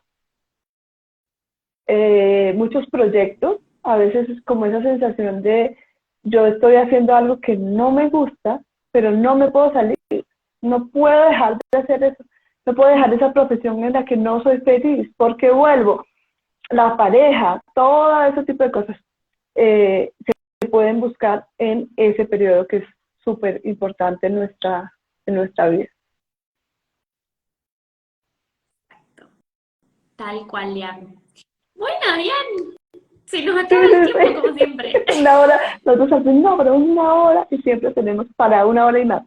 Muchos proyectos, a veces es como esa sensación de yo estoy haciendo algo que no me gusta, pero no me puedo salir, no puedo dejar de hacer eso, no puedo dejar esa profesión en la que no soy feliz, porque vuelvo, la pareja, todo ese tipo de cosas se pueden buscar en ese periodo que es súper importante en nuestra vida. Tal cual, Liam. Bueno, bien. Se nos acaba el tiempo, como siempre. Una hora, nosotros hacemos no, pero una hora y siempre tenemos para una hora y más.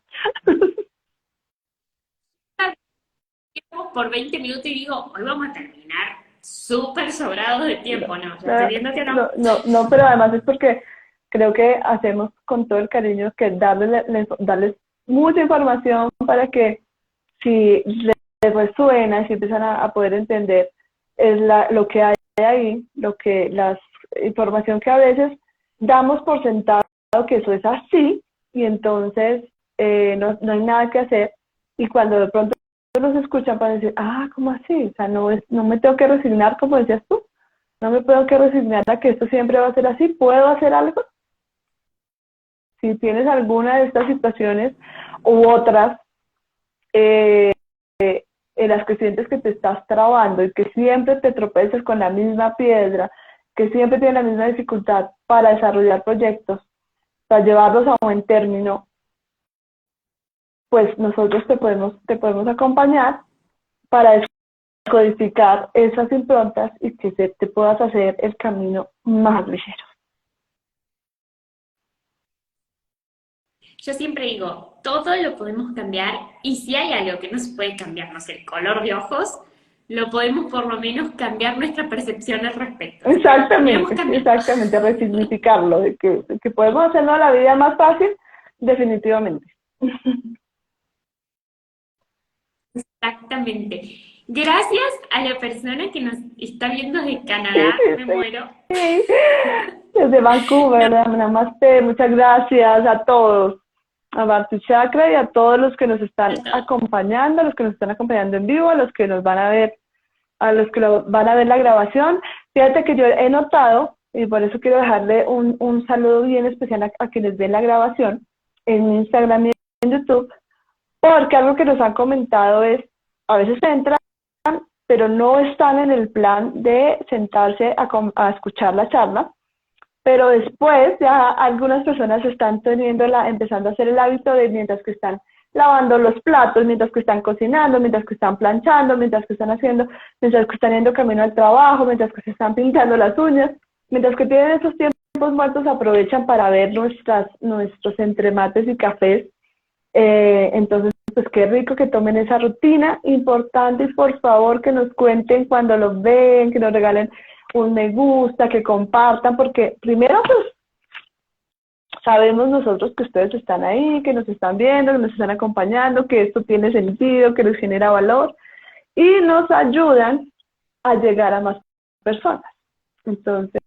Por 20 minutos y digo, hoy vamos a terminar súper sobrados de tiempo, ¿no? Ya estoy viendo que no. No, pero además es porque creo que hacemos con todo el cariño que darles mucha información para que si les resuena, si empiezan a poder entender es lo que hay ahí, la información que a veces damos por sentado que eso es así y entonces no hay nada que hacer y cuando de pronto los escuchan para decir, ¿cómo así? O sea, no me tengo que resignar como decías tú, no me tengo que resignar a que esto siempre va a ser así, ¿puedo hacer algo? Si tienes alguna de estas situaciones u otras en las que sientes que te estás trabando y que siempre te tropeces con la misma piedra, que siempre tienes la misma dificultad para desarrollar proyectos, para llevarlos a buen término, pues nosotros te podemos acompañar para descodificar esas improntas y que te puedas hacer el camino más ligero. Yo siempre digo, todo lo podemos cambiar y si hay algo que no se puede cambiar, no sé, el color de ojos, lo podemos por lo menos cambiar nuestra percepción al respecto. Exactamente, resignificarlo, de que podemos hacernos la vida más fácil, definitivamente. Exactamente. Gracias a la persona que nos está viendo desde Canadá, me muero. Sí. Desde Vancouver, namaste, muchas gracias a todos, a Bharti Chakra y a todos los que nos están acompañando, a los que nos están acompañando en vivo, a los que nos van a ver, a los que van a ver la grabación. Fíjate que yo he notado, y por eso quiero dejarle un saludo bien especial a quienes ven la grabación en Instagram y en YouTube, porque algo que nos han comentado es, a veces entran, pero no están en el plan de sentarse a escuchar la charla, pero después ya algunas personas están empezando a hacer el hábito de mientras que están lavando los platos, mientras que están cocinando, mientras que están planchando, mientras que están yendo camino al trabajo, mientras que se están pintando las uñas, mientras que tienen esos tiempos muertos, aprovechan para ver nuestros entremates y cafés. Entonces, pues qué rico que tomen esa rutina, importante, y por favor que nos cuenten cuando los ven, que nos regalen un me gusta, que compartan, porque primero pues sabemos nosotros que ustedes están ahí, que nos están viendo, que nos están acompañando, que esto tiene sentido, que les genera valor y nos ayudan a llegar a más personas. Entonces,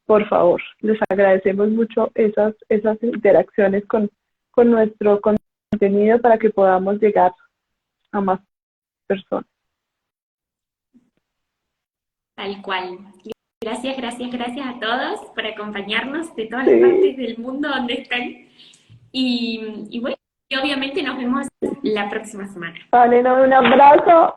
por favor, les agradecemos mucho esas interacciones con nuestro contenido para que podamos llegar a más personas. Tal cual. Gracias a todos por acompañarnos de todas las partes del mundo donde están. Y bueno, y obviamente nos vemos la próxima semana. Vale, un abrazo.